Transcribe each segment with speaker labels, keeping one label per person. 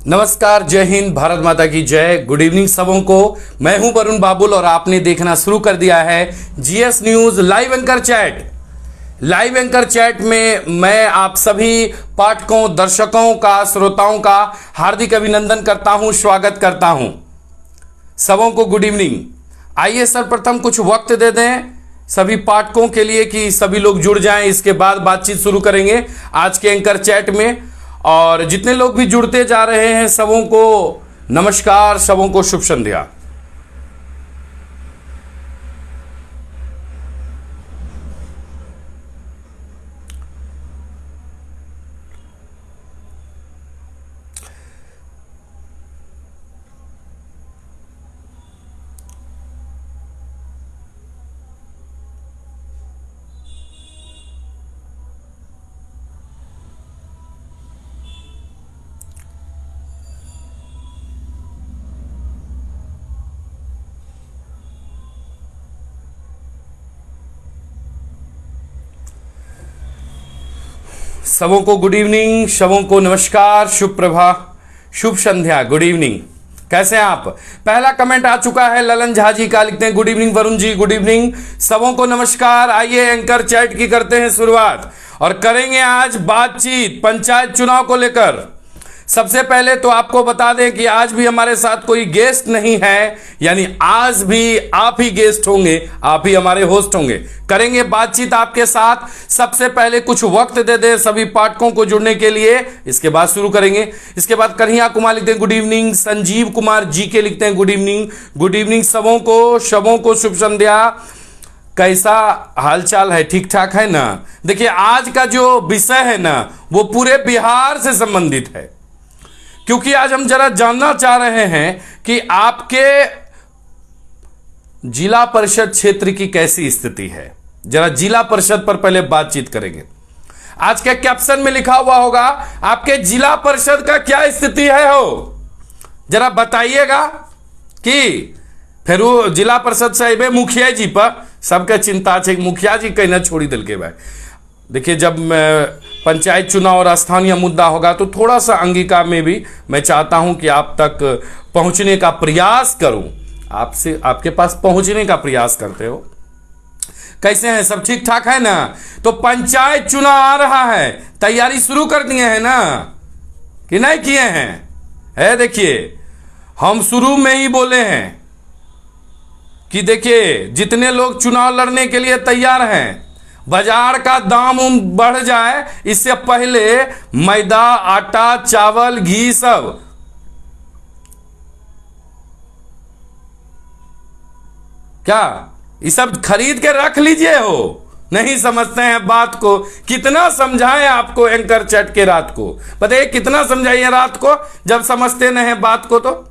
Speaker 1: नमस्कार, जय हिंद, भारत माता की जय। गुड इवनिंग सबों को। मैं हूं वरुण बाबुल और आपने देखना शुरू कर दिया है GS news live anchor chat. Live anchor chat में मैं आप सभी पाठकों, दर्शकों का, श्रोताओं का हार्दिक अभिनंदन करता हूं, स्वागत करता हूं। सबों को गुड इवनिंग। आइए सर्वप्रथम कुछ वक्त दे दें सभी पाठकों के लिए कि सभी लोग जुड़ जाएं, इसके बाद बातचीत शुरू करेंगे आज के एंकर चैट में। और जितने लोग भी जुड़ते जा रहे हैं सबों को नमस्कार, सबों को शुभ संध्या। सबों को गुड इवनिंग, सबों को नमस्कार, शुभ प्रभात, शुभ संध्या, गुड इवनिंग। कैसे हैं आप? पहला कमेंट आ चुका है ललन झा जी का, लिखते हैं good evening Varun ji, good evening, सबों को नमस्कार। आइए एंकर चैट की करते हैं शुरुआत और करेंगे आज बातचीत पंचायत चुनाव को लेकर। सबसे पहले तो आपको बता दें कि आज भी हमारे साथ कोई गेस्ट नहीं है, यानी आज भी आप ही गेस्ट होंगे, आप ही हमारे होस्ट होंगे। करेंगे बातचीत आपके साथ। सबसे पहले कुछ वक्त दे दे सभी पाठकों को जुड़ने के लिए, इसके बाद शुरू करेंगे। इसके बाद कन्हैया कुमार लिखते हैं गुड इवनिंग, संजीव कुमार जी के लिखते हैं गुड इवनिंग, गुड इवनिंग सबों को शुभ संध्या। कैसा हालचाल है? ठीक ठाक है ना? देखिए आज का जो विषय है ना वो पूरे बिहार से संबंधित है, क्योंकि आज हम जरा जानना चाह रहे हैं कि आपके जिला परिषद क्षेत्र की कैसी स्थिति है। जरा जिला परिषद पर पहले बातचीत करेंगे। आज के कैप्शन में लिखा हुआ होगा आपके जिला परिषद का क्या स्थिति है हो, जरा बताइएगा। कि फिर वो जिला परिषद साहिब मुखिया जी पर सबके चिंता है, मुखिया जी कहीं ना छोड़ी दिल के भाई। देखिए जब पंचायत चुनाव और स्थानीय मुद्दा होगा तो थोड़ा सा अंगिका में भी मैं चाहता हूं कि आप तक पहुंचने का प्रयास करूं, आपसे आपके पास पहुंचने का प्रयास करते हो। कैसे हैं? सब ठीक ठाक है ना? तो पंचायत चुनाव आ रहा है, तैयारी शुरू कर दिए हैं ना कि नहीं किए हैं? है देखिए हम शुरू में ही बोले हैं कि देखिए जितने लोग चुनाव लड़ने के लिए तैयार हैं, बाजार का दाम बढ़ जाए इससे पहले मैदा, आटा, चावल, घी सब क्या ये सब खरीद के रख लीजिए हो। नहीं समझते हैं बात को। कितना समझाएं आपको एंकर चैट के रात को, बताइए कितना समझाइए रात को जब समझते नहीं हैं बात को। तो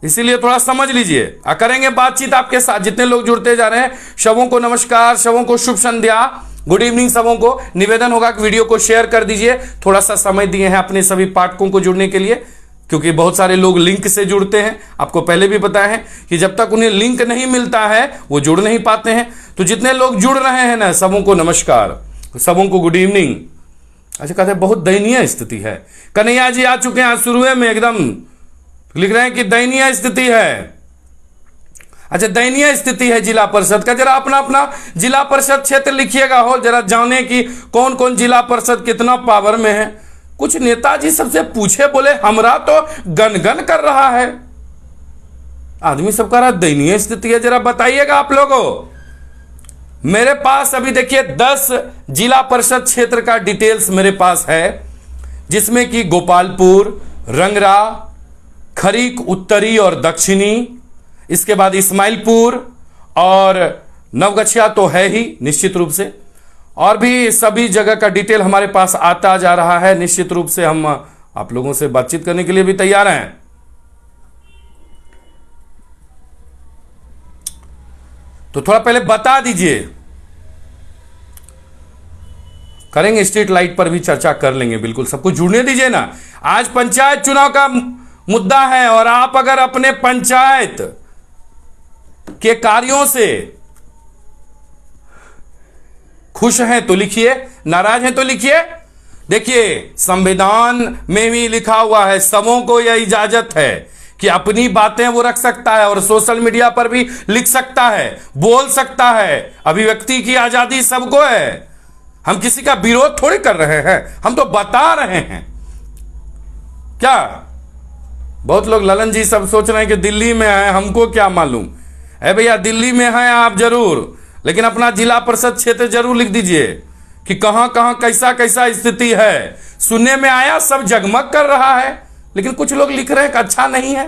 Speaker 1: इसीलिए थोड़ा समझ लीजिए। करेंगे बातचीत आपके साथ। जितने लोग जुड़ते जा रहे हैं सबों को नमस्कार, सबों को शुभ संध्या, गुड इवनिंग सबों को। निवेदन होगा कि वीडियो को शेयर कर दीजिए। थोड़ा सा समय दिए हैं अपने सभी पाठकों को जुड़ने के लिए, क्योंकि बहुत सारे लोग लिंक से जुड़ते हैं। आपको पहले भी पता है कि जब तक उन्हें लिंक नहीं मिलता है वो जुड़ नहीं पाते हैं। तो जितने लोग जुड़ रहे हैं ना सबों को नमस्कार, सबों को गुड इवनिंग। अच्छा कहते हैं बहुत दयनीय स्थिति है। कन्हैया जी आ चुके हैं शुरू में, एकदम लिख रहे हैं कि दयनीय स्थिति है। अच्छा दयनीय स्थिति है जिला परिषद का। जरा अपना अपना जिला परिषद क्षेत्र लिखिएगा हो, जरा जाने कि कौन कौन जिला परिषद कितना पावर में है। कुछ नेताजी सबसे पूछे, बोले हमरा तो गन कर रहा है। आदमी सब कह रहा दयनीय स्थिति है, जरा बताइएगा आप लोगों। मेरे पास अभी देखिए 10 जिला परिषद क्षेत्र का डिटेल्स मेरे पास है, जिसमें कि गोपालपुर, रंगरा, खरीक उत्तरी और दक्षिणी, इसके बाद इस्माइलपुर और नवगछिया तो है ही निश्चित रूप से, और भी सभी जगह का डिटेल हमारे पास आता जा रहा है। निश्चित रूप से हम आप लोगों से बातचीत करने के लिए भी तैयार हैं। तो थोड़ा पहले बता दीजिए। करेंगे स्ट्रीट लाइट पर भी चर्चा कर लेंगे, बिल्कुल सबको जुड़ने दीजिए ना। आज पंचायत चुनाव का मुद्दा है और आप अगर अपने पंचायत के कार्यों से खुश हैं तो लिखिए, नाराज हैं तो लिखिए। देखिए, संविधान में भी लिखा हुआ है, सबों को यह इजाजत है कि अपनी बातें वो रख सकता है और सोशल मीडिया पर भी लिख सकता है, बोल सकता है। अभिव्यक्ति की आजादी सबको है। हम किसी का विरोध थोड़ी कर रहे हैं, हम तो बता रहे हैं। क्या बहुत लोग ललन जी सब सोच रहे हैं कि दिल्ली में है, हमको क्या मालूम है। भैया, दिल्ली में हैं आप जरूर, लेकिन अपना जिला परिषद क्षेत्र जरूर लिख दीजिए कि कहां कहां कैसा कैसा स्थिति है। सुनने में आया सब जगमग कर रहा है, लेकिन कुछ लोग लिख रहे हैं कि अच्छा नहीं है।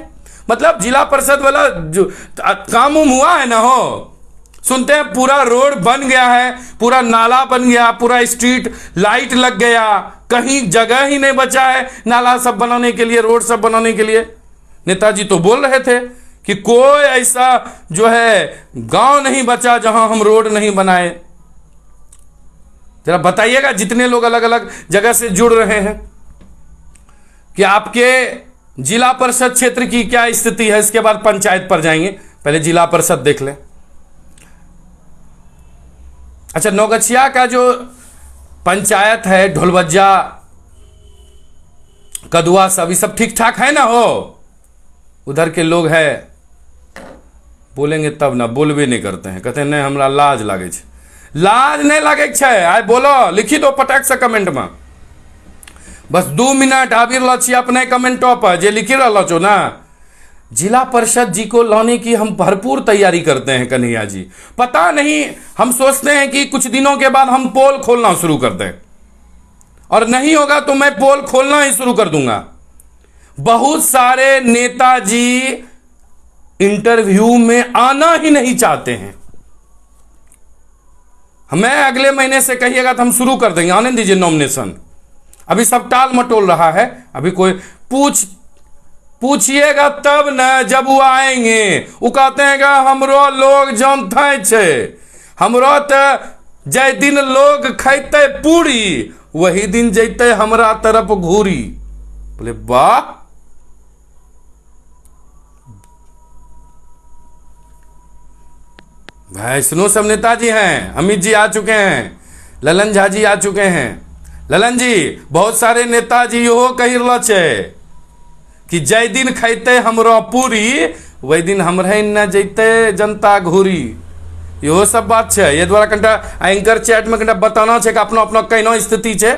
Speaker 1: मतलब जिला परिषद वाला जो काम हुआ है ना, हो सुनते हैं पूरा रोड बन गया है, पूरा नाला बन गया, पूरा स्ट्रीट लाइट लग गया, कहीं जगह ही नहीं बचा है नाला सब बनाने के लिए, रोड सब बनाने के लिए। नेताजी तो बोल रहे थे कि कोई ऐसा जो है गांव नहीं बचा जहां हम रोड नहीं बनाए। जरा बताइएगा, जितने लोग अलग अलग जगह से जुड़ रहे हैं, कि आपके जिला परिषद क्षेत्र की क्या स्थिति है। इसके बाद पंचायत पर जाएंगे, पहले जिला परिषद देख लें। अच्छा, नौगछिया का जो पंचायत है, ढोलबज्जा, कदुआ, सब ये सब ठीक ठाक है ना। हो उधर के लोग है, बोलेंगे तब ना, बोलबे नहीं करते हैं, कहते हैं नहीं हमरा लाज लागे छे। लाज नहीं लागे छे, आय बोलो, लिखी दो पटक से कमेंट में। बस 2 मिनट आबि रहल छी अपने कमेंटो पर, जे लिखी रहल छो ना। जिला परिषद जी को लाने की हम भरपूर तैयारी करते हैं कन्हैया जी। पता नहीं, हम सोचते हैं कि कुछ दिनों के बाद हम पोल खोलना शुरू कर दें, और नहीं होगा तो मैं पोल खोलना ही शुरू कर दूंगा। बहुत सारे नेताजी इंटरव्यू में आना ही नहीं चाहते हैं। हमें अगले महीने से कहिएगा तो हम शुरू कर देंगे, आने दीजिए नॉमिनेशन। अभी सब टाल मटोल रहा है, अभी कोई पूछिएगा तब न, जब वो आएंगे। वो कहते हैं कि हमरो लोग जानते छे, हमरो तो जय दिन लोग खैते पूरी, वही दिन जैते हमरा तरफ घूरी। बोले वाह, वैष्णो सब नेताजी हैं। अमित जी आ चुके हैं, ललन झा जी आ चुके हैं। ललन जी, बहुत सारे नेताजी यो कही रहल छे कि जय दिन खैते हमरो पूरी, वही दिन हमरे न जैते जनता घूरी। यो सब बात छे। ये द्वारा कनिटा एंकर चैट में कनिटा बताना छे कि अपना अपना केना स्थिति छे।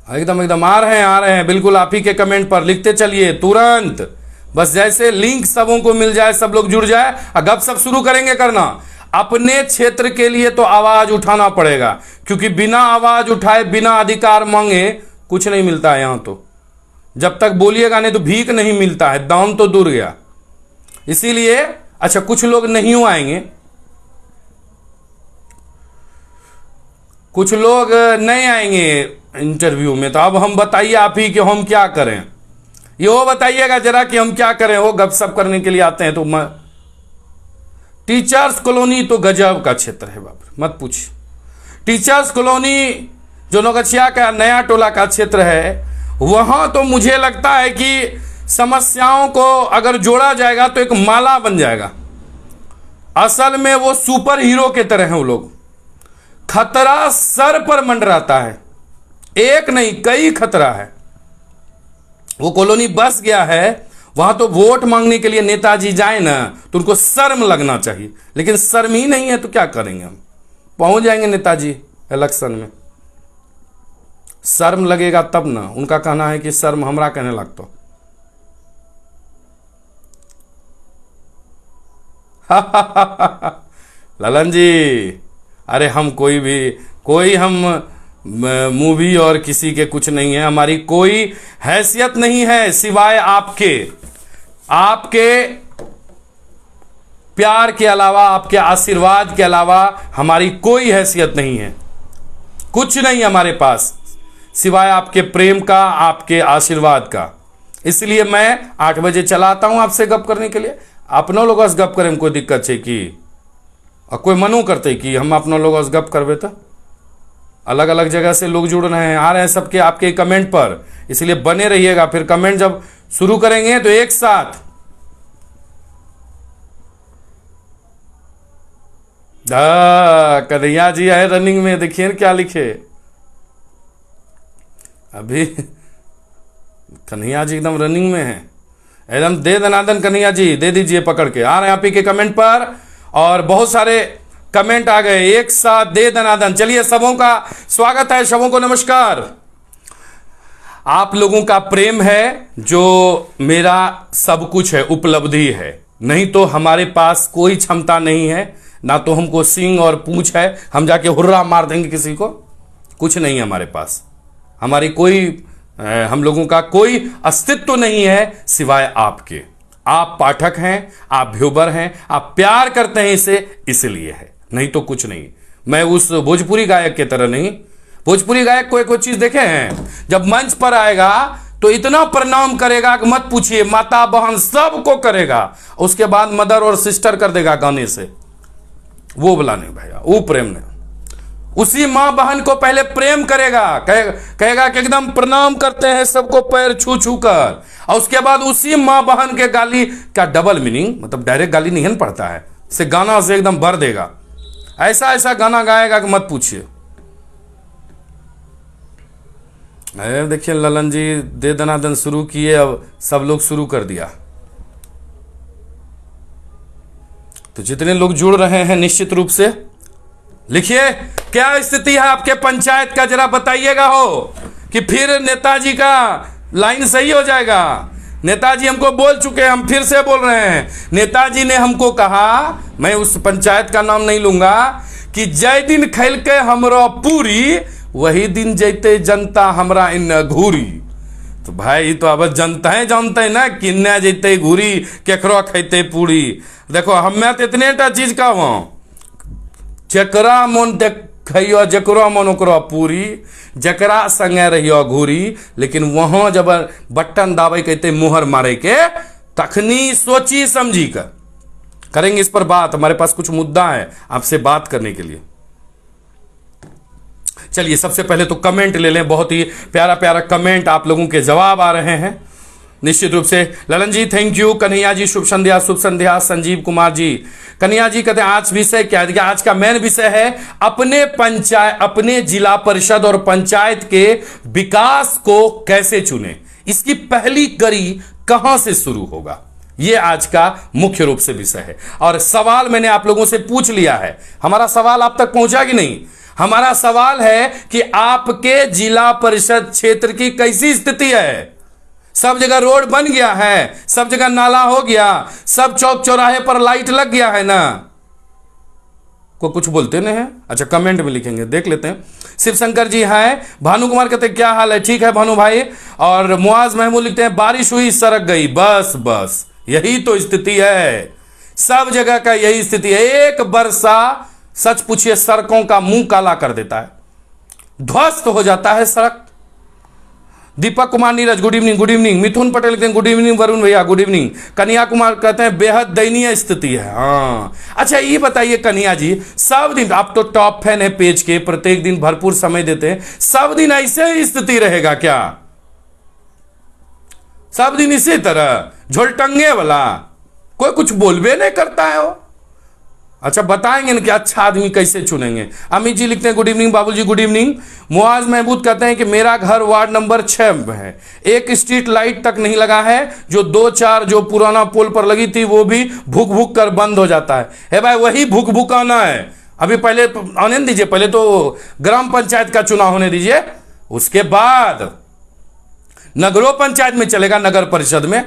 Speaker 1: एकदम एकदम आ रहे हैं, बिल्कुल आप ही के कमेंट पर लिखते चलिए तुरंत। बस जैसे लिंक सबों को मिल जाए, सब लोग जुड़ जाए और गप सब शुरू करेंगे करना। अपने क्षेत्र के लिए तो आवाज उठाना पड़ेगा, क्योंकि बिना आवाज उठाए, बिना अधिकार मांगे कुछ नहीं मिलता है यहां तो। जब तक बोलिएगा नहीं तो भीख नहीं मिलता है, दाम तो दूर गया। इसीलिए अच्छा, कुछ लोग नहीं आएंगे, कुछ लोग नहीं आएंगे इंटरव्यू में, तो अब हम बताइए आप ही कि हम क्या करें। ये वो बताइएगा जरा कि हम क्या करें। वो गपशप करने के लिए आते हैं तो टीचर्स कॉलोनी तो गजब का क्षेत्र है बाप, मत पूछिए। टीचर्स कॉलोनी जो नौगछिया का नया टोला का क्षेत्र है, वहां तो मुझे लगता है कि समस्याओं को अगर जोड़ा जाएगा तो एक माला बन जाएगा। असल में वो सुपर हीरो के तरह हैं वो लोग। खतरा सर पर मंडराता है, एक नहीं कई खतरा है। वो कॉलोनी बस गया है, वहां तो वोट मांगने के लिए नेताजी जाए ना तो उनको शर्म लगना चाहिए, लेकिन शर्म ही नहीं है तो क्या करेंगे हम। पहुंच जाएंगे नेताजी इलेक्शन में, शर्म लगेगा तब ना। उनका कहना है कि शर्म हमरा कहने लगता। ललन जी, अरे हम कोई हम मूवी और किसी के कुछ नहीं है, हमारी कोई हैसियत नहीं है सिवाय आपके प्यार के अलावा, आपके आशीर्वाद के अलावा हमारी कोई हैसियत नहीं है। कुछ नहीं हमारे पास सिवाय आपके प्रेम का, आपके आशीर्वाद का। इसलिए मैं 8 बजे चला आता हूं आपसे गप करने के लिए। अपनों लोगों से गप करें कोई दिक्कत है कि, और कोई मनो करते कि हम अपनों लोगों से गप करवे तो। अलग अलग जगह से लोग जुड़ रहे हैं, आ रहे हैं सबके आपके कमेंट पर, इसलिए बने रहिएगा। फिर कमेंट जब शुरू करेंगे तो एक साथ कन्हैया जी है रनिंग में, देखिए क्या लिखे अभी। कन्हैया जी एकदम रनिंग में है, एकदम दे दनादन। कन्हैया जी दे दीजिए पकड़ के, आ रहे हैं आप ही के कमेंट पर, और बहुत सारे कमेंट आ गए एक साथ, दे दनादन। चलिए सबों का स्वागत है, सबों को नमस्कार। आप लोगों का प्रेम है जो मेरा सब कुछ है, उपलब्धि है। नहीं तो हमारे पास कोई क्षमता नहीं है, ना तो हमको सींग और पूंछ है, हम जाके हुर्रा मार देंगे किसी को, कुछ नहीं है हमारे पास। हमारी कोई हम लोगों का कोई अस्तित्व नहीं है सिवाय आपके। आप पाठक हैं, आप व्यूवर हैं, आप प्यार करते हैं इसे, इसलिए है, नहीं तो कुछ नहीं। मैं उस भोजपुरी गायक की तरह नहीं। भोजपुरी गायक कोई कोई चीज देखे हैं, जब मंच पर आएगा तो इतना प्रणाम करेगा कि मत पूछिए, माता बहन सबको करेगा, उसके बाद मदर और सिस्टर कर देगा गाने से। वो बोला नहीं भैया, वो प्रेम नहीं। उसी मां बहन को पहले प्रेम करेगा, कहेगा कि एकदम प्रणाम करते हैं सबको पैर छू छू कर, और उसके बाद उसी मां बहन के गाली का डबल मीनिंग, मतलब डायरेक्ट गाली नहीं पड़ता है, से गाना से एकदम भर देगा। ऐसा ऐसा गाना गाएगा कि मत पूछिए। अरे देखिए ललन जी दे दनादन शुरू किए, अब सब लोग शुरू कर दिया। तो जितने लोग जुड़ रहे हैं निश्चित रूप से लिखिए, क्या स्थिति है आपके पंचायत का, जरा बताइएगा हो, कि फिर नेताजी का लाइन सही हो जाएगा। नेताजी हमको बोल चुके हैं, हम फिर से बोल रहे हैं। नेताजी ने हमको कहा, मैं उस पंचायत का नाम नहीं लूंगा, कि जय दिन खेल के हमरो पूरी, वही दिन जैते जनता हमरा इन घूरी। तो भाई तो अब जनता है जानते हैं ना, किन्ने जैते घूरी, केकरो खैते पूरी। देखो हमें तो इतने टा चीज का वहां, जकरा मन देखियो, जकरो मन ओकरो पूरी, जकरा संगे रहियो घूरी। लेकिन वहां जब बटन दाबे कहते मुहर मारे के, तखनी सोची समझी कर करेंगे इस पर बात। हमारे पास कुछ मुद्दा है आपसे बात करने के लिए। चलिए सबसे पहले तो कमेंट ले लें, बहुत ही प्यारा प्यारा कमेंट, आप लोगों के जवाब आ रहे हैं निश्चित रूप से। ललन जी थैंक यू, कन्हैया जी शुभ संध्या, शुभ संध्या। संजीव कुमार जी, कन्हैया जी कहते हैं आज विषय क्या है? आज का मेन विषय है अपने पंचायत, अपने जिला परिषद और पंचायत के विकास को कैसे चुने, इसकी पहली कड़ी कहां से शुरू होगा, यह आज का मुख्य रूप से विषय है। और सवाल मैंने आप लोगों से पूछ लिया है, हमारा सवाल आप तक पहुंचा कि नहीं? हमारा सवाल है कि आपके जिला परिषद क्षेत्र की कैसी स्थिति है? सब जगह रोड बन गया है, सब जगह नाला हो गया, सब चौक चौराहे पर लाइट लग गया है ना? को कुछ बोलते नहीं है? अच्छा कमेंट में लिखेंगे, देख लेते हैं। शिव शंकर जी हैं, भानु कुमार कहते हैं क्या हाल है? ठीक है भानु भाई। और मुआज महमूद लिखते हैं बारिश हुई सड़क गई, बस बस यही तो स्थिति है, सब जगह का यही स्थिति है। एक वर्षा सच पूछिए सड़कों का मुंह काला कर देता है, ध्वस्त हो जाता है सड़क। Deepak Kumar Neeraj good evening, good evening. Mithun Patel कहते हैं गुड इवनिंग वरुण भैया, गुड इवनिंग। कन्हैया कुमार कहते हैं बेहद दयनीय स्थिति है। हाँ अच्छा ये बताइए कन्हैया जी, सब दिन आप तो टॉप फैन है पेज के, प्रत्येक दिन भरपूर समय देते हैं, सब दिन ऐसे ही स्थिति रहेगा क्या? सब दिन इसी तरह झोलटंगे वाला, कोई कुछ बोलबे नहीं करता है वो। अच्छा बताएंगे ना कि अच्छा आदमी कैसे चुनेंगे। अमित जी लिखते हैं गुड इवनिंग, बाबुल जी गुड इवनिंग। मुआज महमूद कहते हैं कि मेरा घर वार्ड नंबर 6 में है, एक स्ट्रीट लाइट तक नहीं लगा है, जो 2-4 जो पुराना पोल पर लगी थी वो भी भुक भुक कर बंद हो जाता है। भाई वही भुक भुकाना है, अभी पहले आने दीजिए, पहले तो ग्राम पंचायत का चुनाव होने दीजिए, उसके बाद नगरों पंचायत में चलेगा, नगर परिषद में।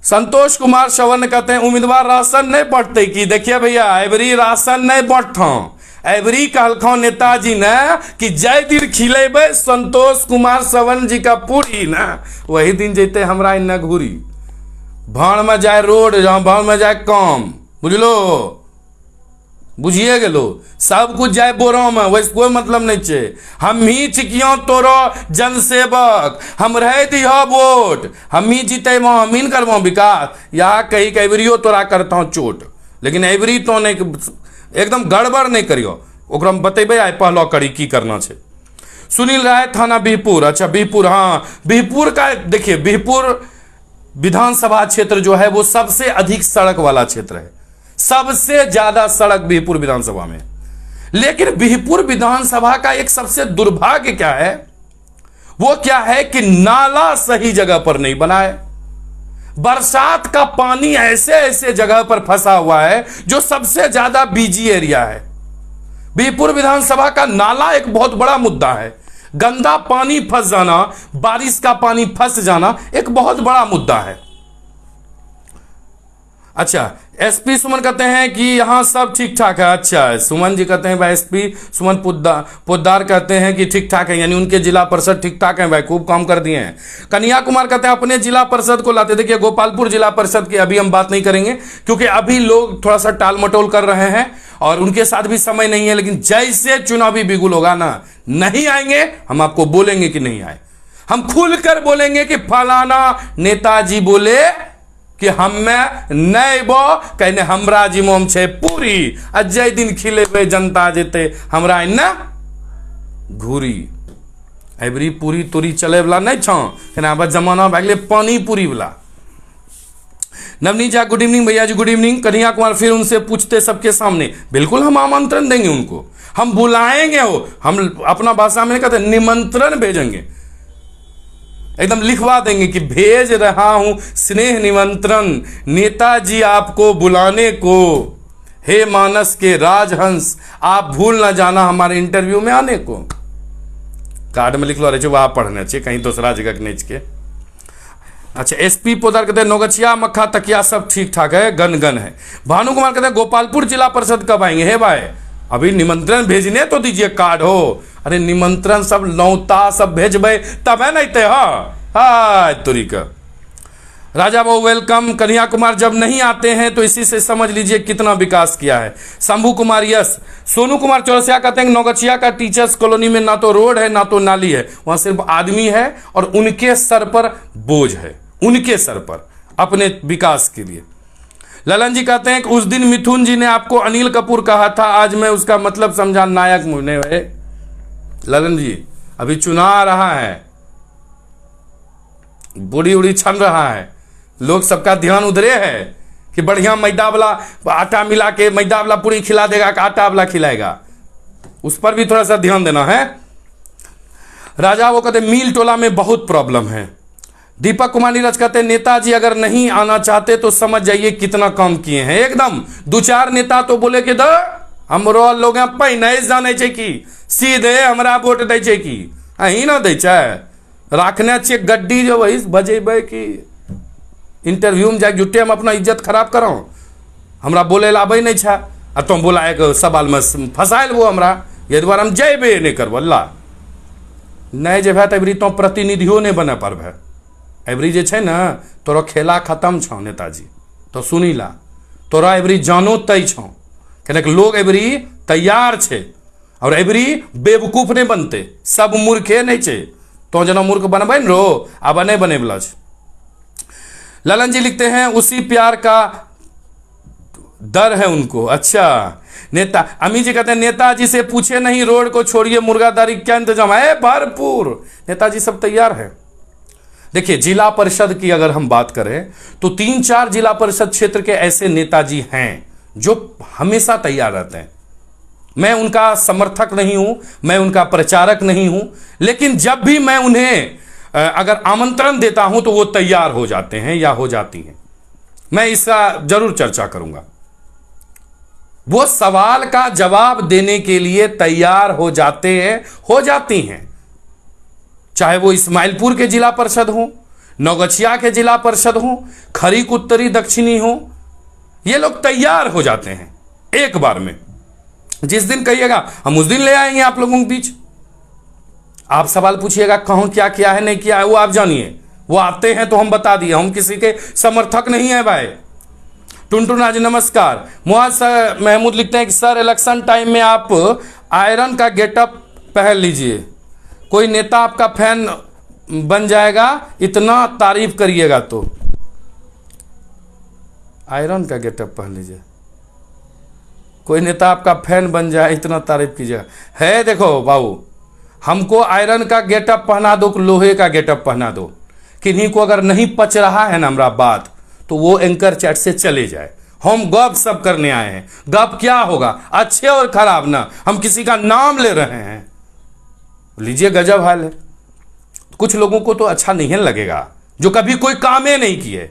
Speaker 1: संतोष कुमार श्रवण कहते हैं उम्मीदवार राशन नहीं बांटते की? देखिए भैया एवरी राशन नहीं बांटता, एवरी कहलखो नेताजी ने कि जय दिन खिलेबे संतोष कुमार श्रवण जी का पूरी ना, वही दिन जैते हमरा इन घूरी। भाड़ में जाए रोड, जहां भाड़ में जाए काम, बुझलो बुझिए गेलो, सब कुछ जाए बोरो में, वैसे कोई मतलब नहीं छे। हम ही छिकियो तोरो जनसेवक, हम रहे दियो वोट, हम ही जीते हम ही करबो विकास, यहाँ कहीं कैबरियो तोरा करता हूँ चोट, लेकिन एवरी तो नहीं, एकदम गड़बड़ नहीं करियो, ओकरा में बतेबे आए पहला कड़ी की करना छे। सुनील राय थाना बिहपुर, अच्छा बिहपुर, हाँ बिहपुर का देखिए, बिहपुर विधानसभा क्षेत्र जो है वो सबसे अधिक सड़क वाला क्षेत्र है, सबसे ज्यादा सड़क बिहपुर विधानसभा में। लेकिन बिहपुर विधानसभा का एक सबसे दुर्भाग्य क्या है, वो क्या है कि नाला सही जगह पर नहीं बना है। बरसात का पानी ऐसे ऐसे जगह पर फंसा हुआ है जो सबसे ज्यादा बीजी एरिया है। बिहपुर विधानसभा का नाला एक बहुत बड़ा मुद्दा है। गंदा पानी फंस जाना, बारिश का पानी फंस जाना एक बहुत बड़ा मुद्दा है। अच्छा, एसपी सुमन कहते हैं कि यहां सब ठीक ठाक है। अच्छा, सुमन जी कहते हैं भाई, एसपी सुमन पोद्दार कहते हैं कि ठीक ठाक है, यानी उनके जिला परिषद ठीक ठाक है भाई, खूब काम कर दिए हैं। कन्हैया कुमार कहते हैं अपने जिला परिषद को लाते। देखिए, गोपालपुर जिला परिषद की अभी हम बात नहीं करेंगे क्योंकि अभी लोग थोड़ा सा टाल मटोल कर रहे हैं और उनके साथ भी समय नहीं है। लेकिन जैसे चुनावी बिगुल होगा ना, नहीं आएंगे, हम आपको बोलेंगे कि नहीं आए। हम खुलकर बोलेंगे कि फलाना नेताजी बोले कि हम में नहीं बो कहने हमरा जिमोम छे पूरी, अजय दिन खिले हुए जनता जेते हमरा ना घूरी। एबरी पूरी तूरी चले वाला नहीं छो, कहना अब जमाना भए गेलै पानी पूरी वाला। नवनीत झा गुड इवनिंग भैया जी, गुड इवनिंग। कन्हैया कुमार फिर उनसे पूछते सबके सामने, बिल्कुल हम आमंत्रण देंगे उनको, हम बुलाएंगे, हो हम अपना भाषा में कहते निमंत्रण भेजेंगे, एकदम लिखवा देंगे कि भेज रहा हूं स्नेह निमंत्रण नेताजी आपको बुलाने को, हे मानस के राजहंस आप भूल ना जाना हमारे इंटरव्यू में आने को। कार्ड में लिख लो रहे वहां पढ़ने चाहिए, कहीं दूसरा जगह नहीं के। अच्छा, एसपी पोदार कहते हैं नौगछिया मक्खा तकिया सब ठीक ठाक है, गन गन है। भानु कुमार कहते हैं गोपालपुर जिला परिषद कब आएंगे। हे भाई, अभी निमंत्रण भेजने तो दीजिए, कार्ड हो। अरे निमंत्रण सब नौता सब भेजबे तब है नहीं थे। हाँ तुरी का राजा बाबू वेलकम। कन्हैया कुमार जब नहीं आते हैं तो इसी से समझ लीजिए कितना विकास किया है। शंभू कुमार यस। सोनू कुमार चौरसिया कहते हैं नौगछिया का टीचर्स कॉलोनी में ना तो रोड है ना तो नाली है, वहां सिर्फ आदमी है और उनके सर पर बोझ है, उनके सर पर अपने विकास के लिए। ललन जी कहते हैं कि उस दिन मिथुन जी ने आपको अनिल कपूर कहा था, आज मैं उसका मतलब समझा नायक मुझे। ललन जी, अभी चुनाव आ रहा है, बूढ़ी उड़ी छन रहा है, लोग सबका ध्यान उधरे है कि बढ़िया मैदा वाला आटा मिला के मैदा वाला पूरी खिला देगा कि आटा वाला खिलाएगा, उस पर भी थोड़ा सा ध्यान देना है। राजा वो कहते मील टोला में बहुत प्रॉब्लम है। दीपक कुमार नीरज कहते हैं नेताजी अगर नहीं आना चाहते तो समझ जाइए कितना काम किए हैं। एकदम दो चार नेता तो बोले कि हमरो लोग नहीं जाने कि सीधे हमरा वोट दै छै कि अही ना दै छै, राखने छिए गड्डी जो वही बजेबै कि इंटरव्यू में जाके जुटे हम अपना इज्जत खराब करो, हमरा बोले ला आबै नहीं छै आ तुम बोला एक सवाल में फंसायल वो हमरा, ये द्वारा हम जेबे नहीं करब ला नहीं जेब तो एबरी तो प्रतिनिधियों नहीं बने पारबे। एबरी जे छै ना तोरा खेला खत्म छौ नेताजी, तो सुनी ला तोरा एबरी जानो तय छौ, कहने लोग एबरी तैयार छे और एबरी बेवकूफ नहीं बनते, सब मूर्खे नहीं छे, तो जना मूर्ख बनबे न रो अब नहीं बने वाला छे। ललन जी लिखते हैं उसी प्यार का डर है उनको। अच्छा, नेता अमी जी कहते हैं नेताजी से पूछे नहीं रोड को छोड़िए मुर्गादारी क्या इंतजाम है, भरपूर नेताजी सब तैयार है। देखिए जिला परिषद की अगर हम बात करें तो 3-4 जिला परिषद क्षेत्र के ऐसे नेताजी हैं जो हमेशा तैयार रहते हैं। मैं उनका समर्थक नहीं हूं, मैं उनका प्रचारक नहीं हूं, लेकिन जब भी मैं उन्हें अगर आमंत्रण देता हूं तो वो तैयार हो जाते हैं या हो जाती हैं। मैं इसका जरूर चर्चा करूंगा। वो सवाल का जवाब देने के लिए तैयार हो जाते हैं, हो जाती हैं, चाहे वो इस्माइलपुर के जिला परिषद हो, नौगछिया के जिला परिषद हो, खरीक उत्तरी दक्षिणी हो, ये लोग तैयार हो जाते हैं एक बार में। जिस दिन कहिएगा हम उस दिन ले आएंगे आप लोगों के बीच। आप सवाल पूछिएगा कहाँ क्या किया है नहीं किया है वो आप जानिए, वो आते हैं तो हम बता दिए, हम किसी के समर्थक नहीं है भाई। टुनटुन आज नमस्कार। मुआज महमूद लिखते हैं कि सर इलेक्शन टाइम में आप आयरन का गेटअप पहन लीजिए, कोई नेता आपका फैन बन जाएगा, इतना तारीफ करिएगा तो। आयरन का गेटअप पहन लीजिए, कोई नेता आपका फैन बन जाए, इतना तारीफ कीजिएगा। है देखो बाबू, हमको आयरन का गेटअप पहना दो, लोहे का गेटअप पहना दो, किन्हीं को अगर नहीं पच रहा है ना हमारा बात तो वो एंकर चैट से चले जाए, हम गप सब करने आए हैं। गप क्या होगा, अच्छे और खराब ना, हम किसी का नाम ले रहे हैं। लीजिए, गजब हाल है। कुछ लोगों को तो अच्छा नहीं लगेगा जो कभी कोई काम ही नहीं किए।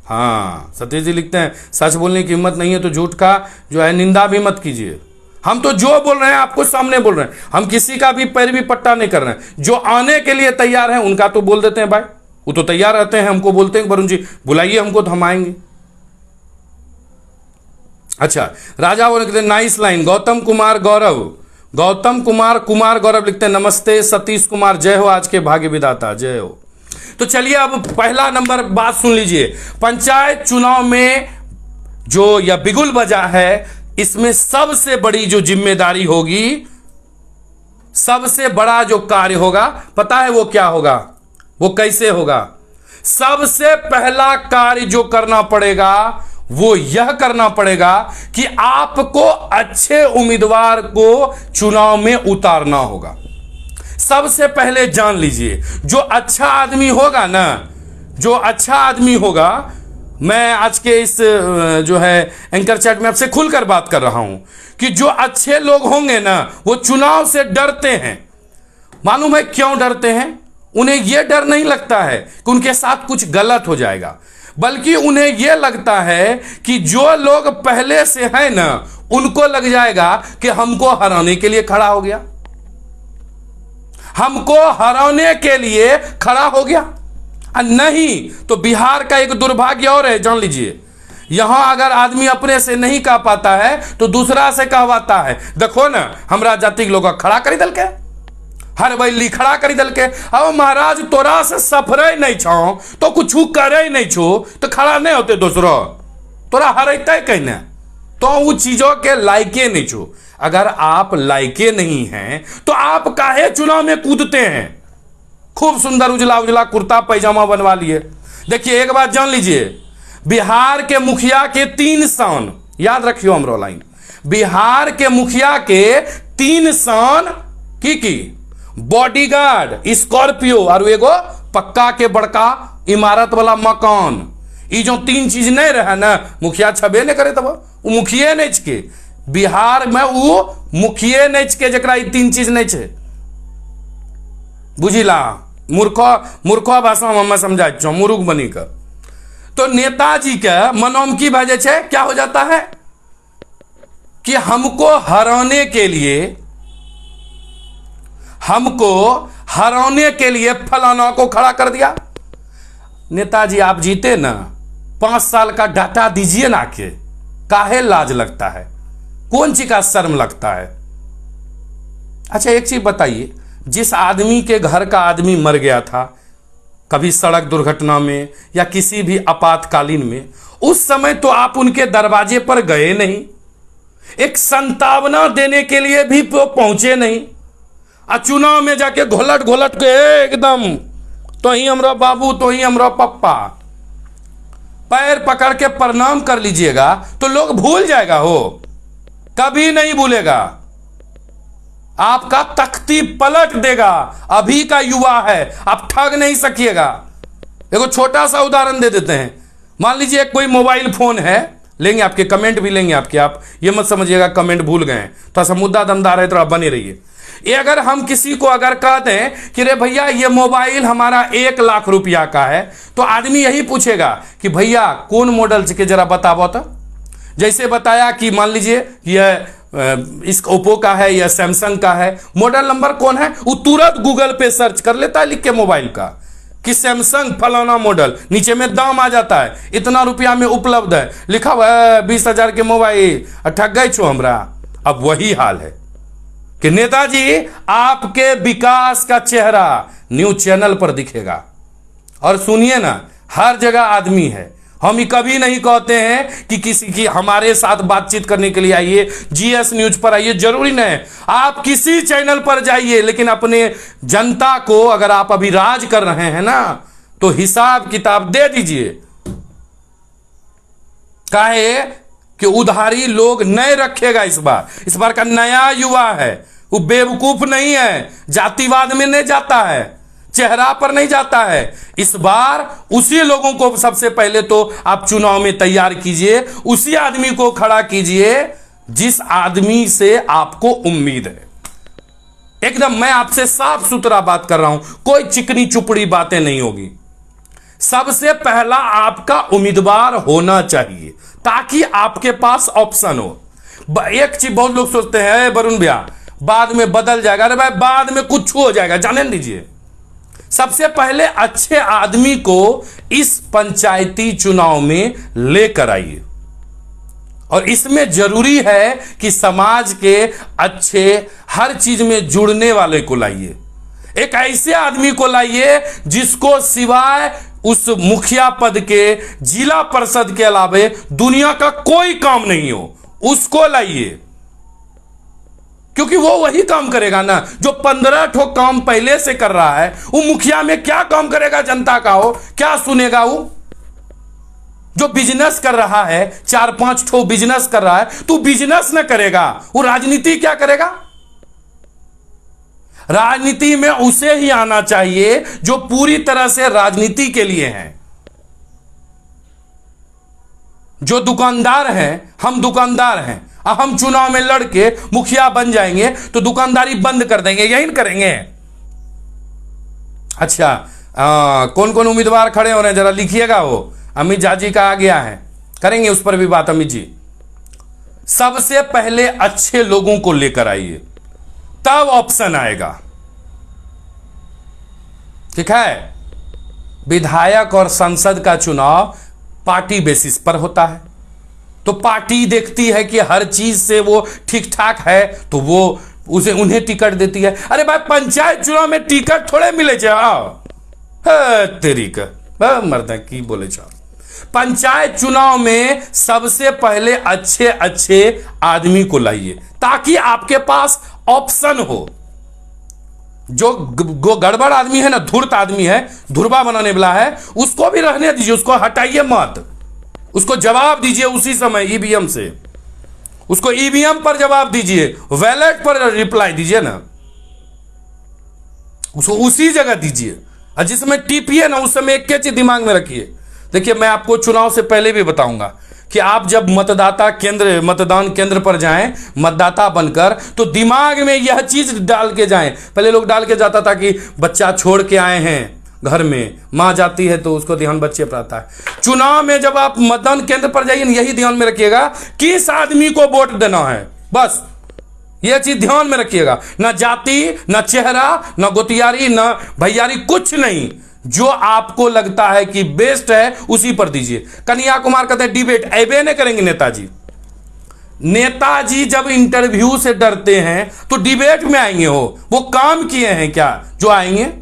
Speaker 1: हाँ, सतीश जी लिखते हैं सच बोलने की हिम्मत नहीं है तो झूठ का जो है निंदा भी मत कीजिए। हम तो जो बोल रहे हैं आपको सामने बोल रहे हैं, हम किसी का भी पैर भी पट्टा नहीं कर रहे हैं। जो आने के लिए तैयार हैं उनका तो बोल देते हैं भाई, वो तो तैयार रहते हैं, हमको बोलते हैं वरुण जी बुलाइए हमको तो हम आएंगे। अच्छा, राजा वो लिखते हैं नाइस लाइन। गौतम कुमार गौरव लिखते हैं नमस्ते सतीश कुमार, जय हो आज के भाग्य विधाता, जय हो। तो चलिए अब पहला नंबर बात सुन लीजिए। पंचायत चुनाव में जो यह बिगुल बजा है, इसमें सबसे बड़ी जो जिम्मेदारी होगी, सबसे बड़ा जो कार्य होगा, पता है वो क्या होगा, वो कैसे होगा? सबसे पहला कार्य जो करना पड़ेगा वो यह करना पड़ेगा कि आपको अच्छे उम्मीदवार को चुनाव में उतारना होगा। सबसे पहले जान लीजिए, जो अच्छा आदमी होगा ना, जो अच्छा आदमी होगा, मैं आज के इस जो है एंकर चैट में आपसे खुलकर बात कर रहा हूं कि जो अच्छे लोग होंगे ना वो चुनाव से डरते हैं। मालूम है क्यों डरते हैं? उन्हें यह डर नहीं लगता है कि उनके साथ कुछ गलत हो जाएगा, बल्कि उन्हें यह लगता है कि जो लोग पहले से हैं ना, उनको लग जाएगा कि हमको हराने के लिए खड़ा हो गया, हमको हराने के लिए खड़ा हो गया। नहीं तो बिहार का एक दुर्भाग्य और है, जान लीजिए, यहां अगर आदमी अपने से नहीं कह पाता है तो दूसरा से कहवाता है। देखो ना, हमरा जाति के लोग खड़ा करी दल के, हर बैली खड़ा करी दल के। अब महाराज तोरा से सफरे नहीं छो तो कुछ करे नहीं छो तो खड़ा नहीं होते, दूसरो तोरा हरते कहने तो वो चीजों के लायके नहीं छो। अगर आप लायके नहीं हैं तो आप काहे चुनाव में कूदते हैं? खूब सुंदर उजला उजला कुर्ता पैजामा बनवा लिए। देखिए एक बात जान लीजिए, बिहार के मुखिया के 3 शान, याद रखियो हमरो लाइन, बिहार के मुखिया के 3 शान की बॉडीगार्ड, स्कॉर्पियो और एगो पक्का के बड़का इमारत वाला मकान। ये जो 3 चीज नहीं रहे ना, मुखिया छबे नहीं करे, तब वो मुखिया नहीं के बिहार में, वो मुखिया नहीं के जरा 3 चीज नहीं छे। बुझिला, मूर्खो भाषा में हम समझा छो, मुरुख बनी कर। तो नेताजी के मनोम की वजह से क्या हो जाता है कि हमको हराने के लिए फलाना को खड़ा कर दिया। नेताजी आप जीते ना, 5 साल का डाटा दीजिए ना, के काहे लाज लगता है, कौन सी का शर्म लगता है? अच्छा एक चीज बताइए, जिस आदमी के घर का आदमी मर गया था कभी सड़क दुर्घटना में या किसी भी आपातकालीन में, उस समय तो आप उनके दरवाजे पर गए नहीं, एक संतावना देने के लिए भी पहुंचे नहीं। चुनाव में जाके घोलट के एकदम तो ही हमरा बाबू, तो ही हमरा पप्पा, पैर पकड़ के प्रणाम कर लीजिएगा तो लोग भूल जाएगा, हो कभी नहीं भूलेगा, आपका तख्ती पलट देगा। अभी का युवा है, आप ठग नहीं सकिएगा। देखो छोटा सा उदाहरण दे देते हैं, मान लीजिए कोई मोबाइल फोन है, लेंगे आपके कमेंट भी लेंगे आपके, आप ये मत समझिएगा कमेंट भूल गए, थोड़ा सा मुद्दा दमदार है तो आप बने रहिए। ये अगर हम किसी को अगर कहते हैं कि रे भैया ये मोबाइल हमारा 1 लाख रुपया का है, तो आदमी यही पूछेगा कि भैया कौन मॉडल के जरा बताओ तो। जैसे बताया कि मान लीजिए यह इस ओप्पो का है या सैमसंग का है, मॉडल नंबर कौन है, वो तुरंत गूगल पे सर्च कर लेता है लिख के मोबाइल का कि सैमसंग फलाना मॉडल, नीचे में दाम आ जाता है, इतना रुपया में उपलब्ध है, लिखा हुआ है 20,000 के मोबाइल, ठग गए छो हमरा। अब वही हाल है कि नेताजी आपके विकास का चेहरा न्यूज चैनल पर दिखेगा। और सुनिए ना, हर जगह आदमी है, हम ही कभी नहीं कहते हैं कि किसी की हमारे साथ बातचीत करने के लिए आइए, जीएस न्यूज पर आइए, जरूरी नहीं। आप किसी चैनल पर जाइए, लेकिन अपने जनता को अगर आप अभी राज कर रहे हैं ना, तो हिसाब किताब दे दीजिए। काहे कि उधारी लोग नहीं रखेगा। इस बार का नया युवा है, वो बेवकूफ नहीं है, जातिवाद में नहीं जाता है, चेहरा पर नहीं जाता है। इस बार उसी लोगों को सबसे पहले तो आप चुनाव में तैयार कीजिए, उसी आदमी को खड़ा कीजिए जिस आदमी से आपको उम्मीद है। एकदम मैं आपसे साफ सुथरा बात कर रहा हूं, कोई चिकनी चुपड़ी बातें नहीं होगी। सबसे पहला आपका उम्मीदवार होना चाहिए ताकि आपके पास ऑप्शन हो। एक चीज बहुत लोग सोचते हैं वरुण भैया बाद में बदल जाएगा, अरे भाई बाद में कुछ हो जाएगा, जाने दीजिए। सबसे पहले अच्छे आदमी को इस पंचायती चुनाव में लेकर आइए और इसमें जरूरी है कि समाज के अच्छे हर चीज में जुड़ने वाले को लाइए। एक ऐसे आदमी को लाइए जिसको सिवाय उस मुखिया पद के, जिला परिषद के अलावे दुनिया का कोई काम नहीं हो, उसको लाइए। क्योंकि वो वही काम करेगा ना जो 15 ठो काम पहले से कर रहा है। वो मुखिया में क्या काम करेगा जनता का, हो क्या सुनेगा? वो जो बिजनेस कर रहा है, 4-5 ठो बिजनेस कर रहा है, तो बिजनेस न करेगा, वो राजनीति क्या करेगा? राजनीति में उसे ही आना चाहिए जो पूरी तरह से राजनीति के लिए है। जो दुकानदार हैं, हम दुकानदार हैं, हम चुनाव में लड़के मुखिया बन जाएंगे तो दुकानदारी बंद कर देंगे, यही न करेंगे? अच्छा, कौन कौन उम्मीदवार खड़े हो रहे हैं जरा लिखिएगा। वो अमित जाजी का आ गया है, करेंगे उस पर भी बात। अमित जी, सबसे पहले अच्छे लोगों को लेकर आइए, तब ऑप्शन आएगा। ठीक है? विधायक और संसद का चुनाव पार्टी बेसिस पर होता है, तो पार्टी देखती है कि हर चीज से वो ठीक ठाक है तो वो उन्हें टिकट देती है। अरे भाई पंचायत चुनाव में टिकट थोड़े मिले जाओ, तेरी का मर्द की बोले जाओ। पंचायत चुनाव में सबसे पहले अच्छे अच्छे आदमी को लाइए ताकि आपके पास ऑप्शन हो। जो गड़बड़ आदमी है ना, धूर्त आदमी है, धुरबा बनाने वाला है, उसको भी रहने दीजिए, उसको हटाइए मत, उसको जवाब दीजिए उसी समय ईवीएम से, उसको ईवीएम पर जवाब दीजिए, बैलेट पर रिप्लाई दीजिए ना, उसको उसी जगह दीजिए। और जिसमें टीपिए ना उस समय एक चीज दिमाग में रखिए। देखिए मैं आपको चुनाव से पहले भी बताऊंगा कि आप जब मतदान केंद्र पर जाएं मतदाता बनकर, तो दिमाग में यह चीज डाल के जाएं। पहले लोग डाल के जाता था कि बच्चा छोड़ के आए हैं घर में, माँ जाती है तो उसको ध्यान बच्चे पर आता है। चुनाव में जब आप मतदान केंद्र पर जाइए यही ध्यान में रखिएगा किस आदमी को वोट देना है, बस यह चीज ध्यान में रखिएगा। ना जाति, ना चेहरा, ना गोतियारी, ना भैयारी, कुछ नहीं। जो आपको लगता है कि बेस्ट है उसी पर दीजिए। कन्हैया कुमार कहते हैं डिबेट ऐबे नहीं करेंगे नेताजी। नेताजी जब इंटरव्यू से डरते हैं तो डिबेट में आएंगे? हो वो काम किए हैं क्या जो आएंगे?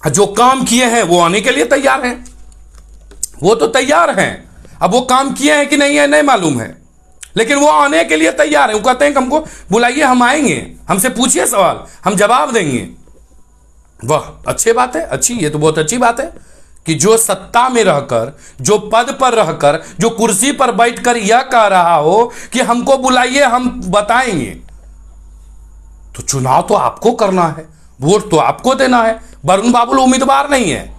Speaker 1: जो काम किए हैं वो आने के लिए तैयार हैं, वो तो तैयार हैं। अब वो काम किए हैं कि नहीं है नहीं मालूम है, लेकिन वो आने के लिए तैयार है। वो कहते हैं कि हमको बुलाइए, हम आएंगे, हमसे पूछिए सवाल, हम जवाब देंगे। वाह, अच्छी बात है, अच्छी, ये तो बहुत अच्छी बात है कि जो सत्ता में रहकर, जो पद पर रहकर, जो कुर्सी पर बैठकर यह कह रहा हो कि हमको बुलाइए, हम बताएंगे। तो चुनाव तो आपको करना है, वोट तो आपको देना है। वरुण बाबुल उम्मीदवार नहीं है,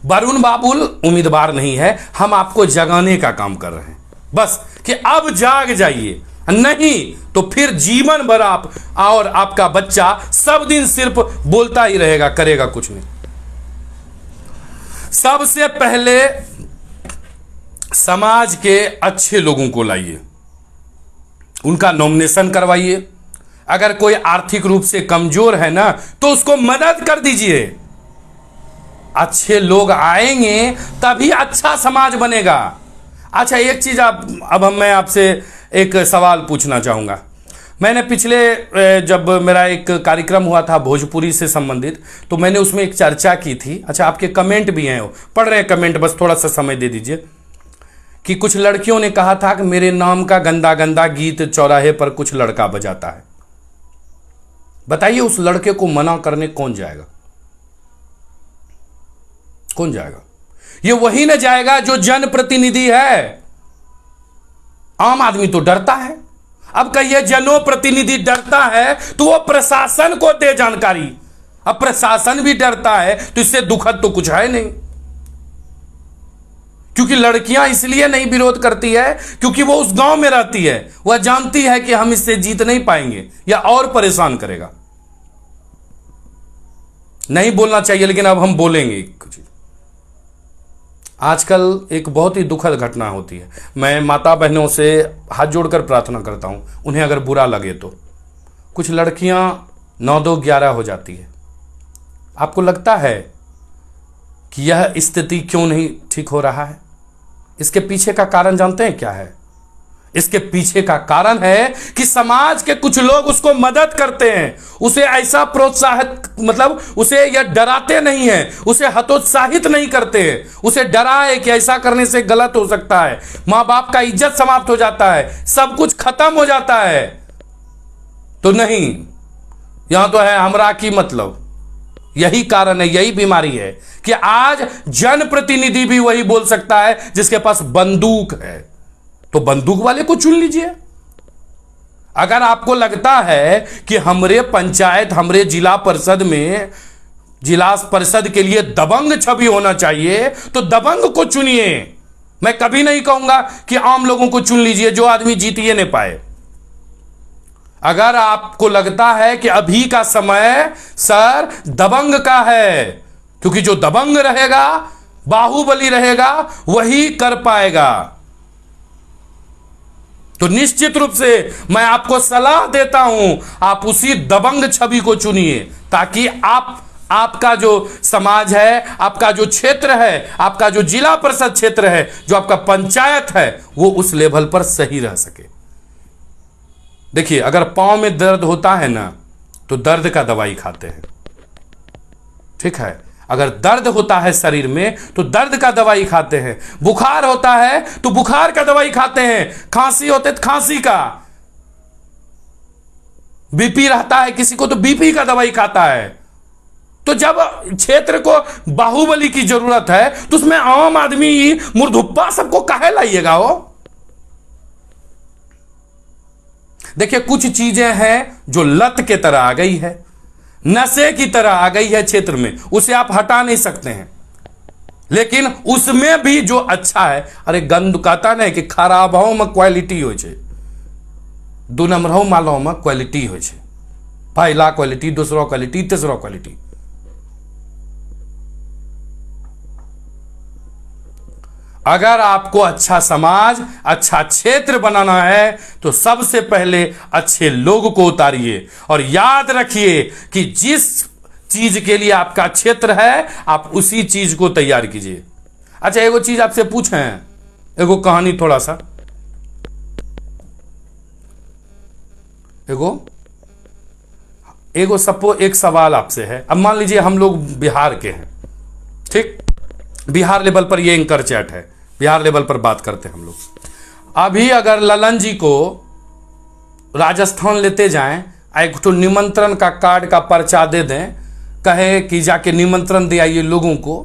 Speaker 1: वरुण बाबुल उम्मीदवार नहीं है, हम आपको जगाने का काम कर रहे हैं बस, कि अब जाग जाइए, नहीं तो फिर जीवन भर आप और आपका बच्चा सब दिन सिर्फ बोलता ही रहेगा, करेगा कुछ नहीं। सबसे पहले समाज के अच्छे लोगों को लाइए, उनका नॉमिनेशन करवाइए। अगर कोई आर्थिक रूप से कमजोर है ना तो उसको मदद कर दीजिए। अच्छे लोग आएंगे तभी अच्छा समाज बनेगा। अच्छा एक चीज अब मैं आपसे एक सवाल पूछना चाहूंगा। मैंने पिछले जब मेरा एक कार्यक्रम हुआ था भोजपुरी से संबंधित, तो मैंने उसमें एक चर्चा की थी। अच्छा आपके कमेंट भी हैं, पढ़ रहे हैं कमेंट, बस थोड़ा सा समय दे दीजिए। कि कुछ लड़कियों ने कहा था कि मेरे नाम का गंदा गंदा गीत चौराहे पर कुछ लड़का बजाता है। बताइए उस लड़के को मना करने कौन जाएगा? कौन जाएगा? ये वही न जाएगा जो जनप्रतिनिधि है। आम आदमी तो डरता है। अब कहिए जनप्रतिनिधि डरता है तो वो प्रशासन को दे जानकारी। अब प्रशासन भी डरता है तो इससे दुखद तो कुछ है नहीं। क्योंकि लड़कियां इसलिए नहीं विरोध करती है क्योंकि वो उस गांव में रहती है, वह जानती है कि हम इससे जीत नहीं पाएंगे या और परेशान करेगा। नहीं बोलना चाहिए लेकिन अब हम बोलेंगे कुछ। आजकल एक बहुत ही दुखद घटना होती है। मैं माता बहनों से हाथ जोड़कर प्रार्थना करता हूं, उन्हें अगर बुरा लगे तो। कुछ लड़कियां 9, 2, 11 हो जाती है। आपको लगता है कि यह स्थिति क्यों नहीं ठीक हो रहा है? इसके पीछे का कारण जानते हैं क्या है? इसके पीछे का कारण है कि समाज के कुछ लोग उसको मदद करते हैं, उसे ऐसा प्रोत्साहित, मतलब उसे यह डराते नहीं है, उसे हतोत्साहित नहीं करते हैं, उसे डराए कि ऐसा करने से गलत हो सकता है, मां बाप का इज्जत समाप्त हो जाता है, सब कुछ खत्म हो जाता है। तो नहीं, यहां तो है हमरा की मतलब। यही कारण है, यही बीमारी है कि आज जनप्रतिनिधि भी वही बोल सकता है जिसके पास बंदूक है। तो बंदूक वाले को चुन लीजिए। अगर आपको लगता है कि हमरे पंचायत, हमरे जिला परिषद में, जिला परिषद के लिए दबंग छवि होना चाहिए तो दबंग को चुनिए। मैं कभी नहीं कहूंगा कि आम लोगों को चुन लीजिए जो आदमी जीत ही नहीं पाए। अगर आपको लगता है कि अभी का समय सर दबंग का है, क्योंकि जो दबंग रहेगा, बाहुबली रहेगा, वही कर पाएगा, तो निश्चित रूप से मैं आपको सलाह देता हूं, आप उसी दबंग छवि को चुनिए, ताकि आपका जो समाज है, आपका जो क्षेत्र है, आपका जो जिला परिषद क्षेत्र है, जो आपका पंचायत है, वो उस लेवल पर सही रह सके। देखिए, अगर पांव में दर्द होता है ना तो दर्द का दवाई खाते हैं, ठीक है। अगर दर्द होता है शरीर में तो दर्द का दवाई खाते हैं, बुखार होता है तो बुखार का दवाई खाते हैं, खांसी होते तो खांसी का, बीपी रहता है किसी को तो बीपी का दवाई खाता है। तो जब क्षेत्र को बाहुबली की जरूरत है तो उसमें आम आदमी मुर्धुप्पा सबको काहे लाइएगा हो? देखिए, कुछ चीजें हैं जो लत के तरह आ गई है, नशे की तरह आ गई है क्षेत्र में, उसे आप हटा नहीं सकते हैं। लेकिन उसमें भी जो अच्छा है, अरे गंद कहता नहीं कि खराबों में क्वालिटी हो छे, 2 नंबरों मालों में क्वालिटी हो छे, पहला क्वालिटी, दूसरा क्वालिटी, तीसरा क्वालिटी। अगर आपको अच्छा समाज, अच्छा क्षेत्र बनाना है तो सबसे पहले अच्छे लोग को उतारिए और याद रखिए कि जिस चीज के लिए आपका क्षेत्र है आप उसी चीज को तैयार कीजिए। अच्छा, एगो चीज आपसे पूछें, एगो कहानी, थोड़ा सा एक सवाल आपसे है। अब मान लीजिए हम लोग बिहार के हैं, ठीक, बिहार लेवल पर ये एंकर चैट है, बिहार लेवल पर बात करते हैं हम लोग। अभी अगर ललन जी को राजस्थान लेते जाएं, एक तो निमंत्रण का कार्ड का पर्चा दे दें, कहे कि जाके निमंत्रण दे आइए लोगों को,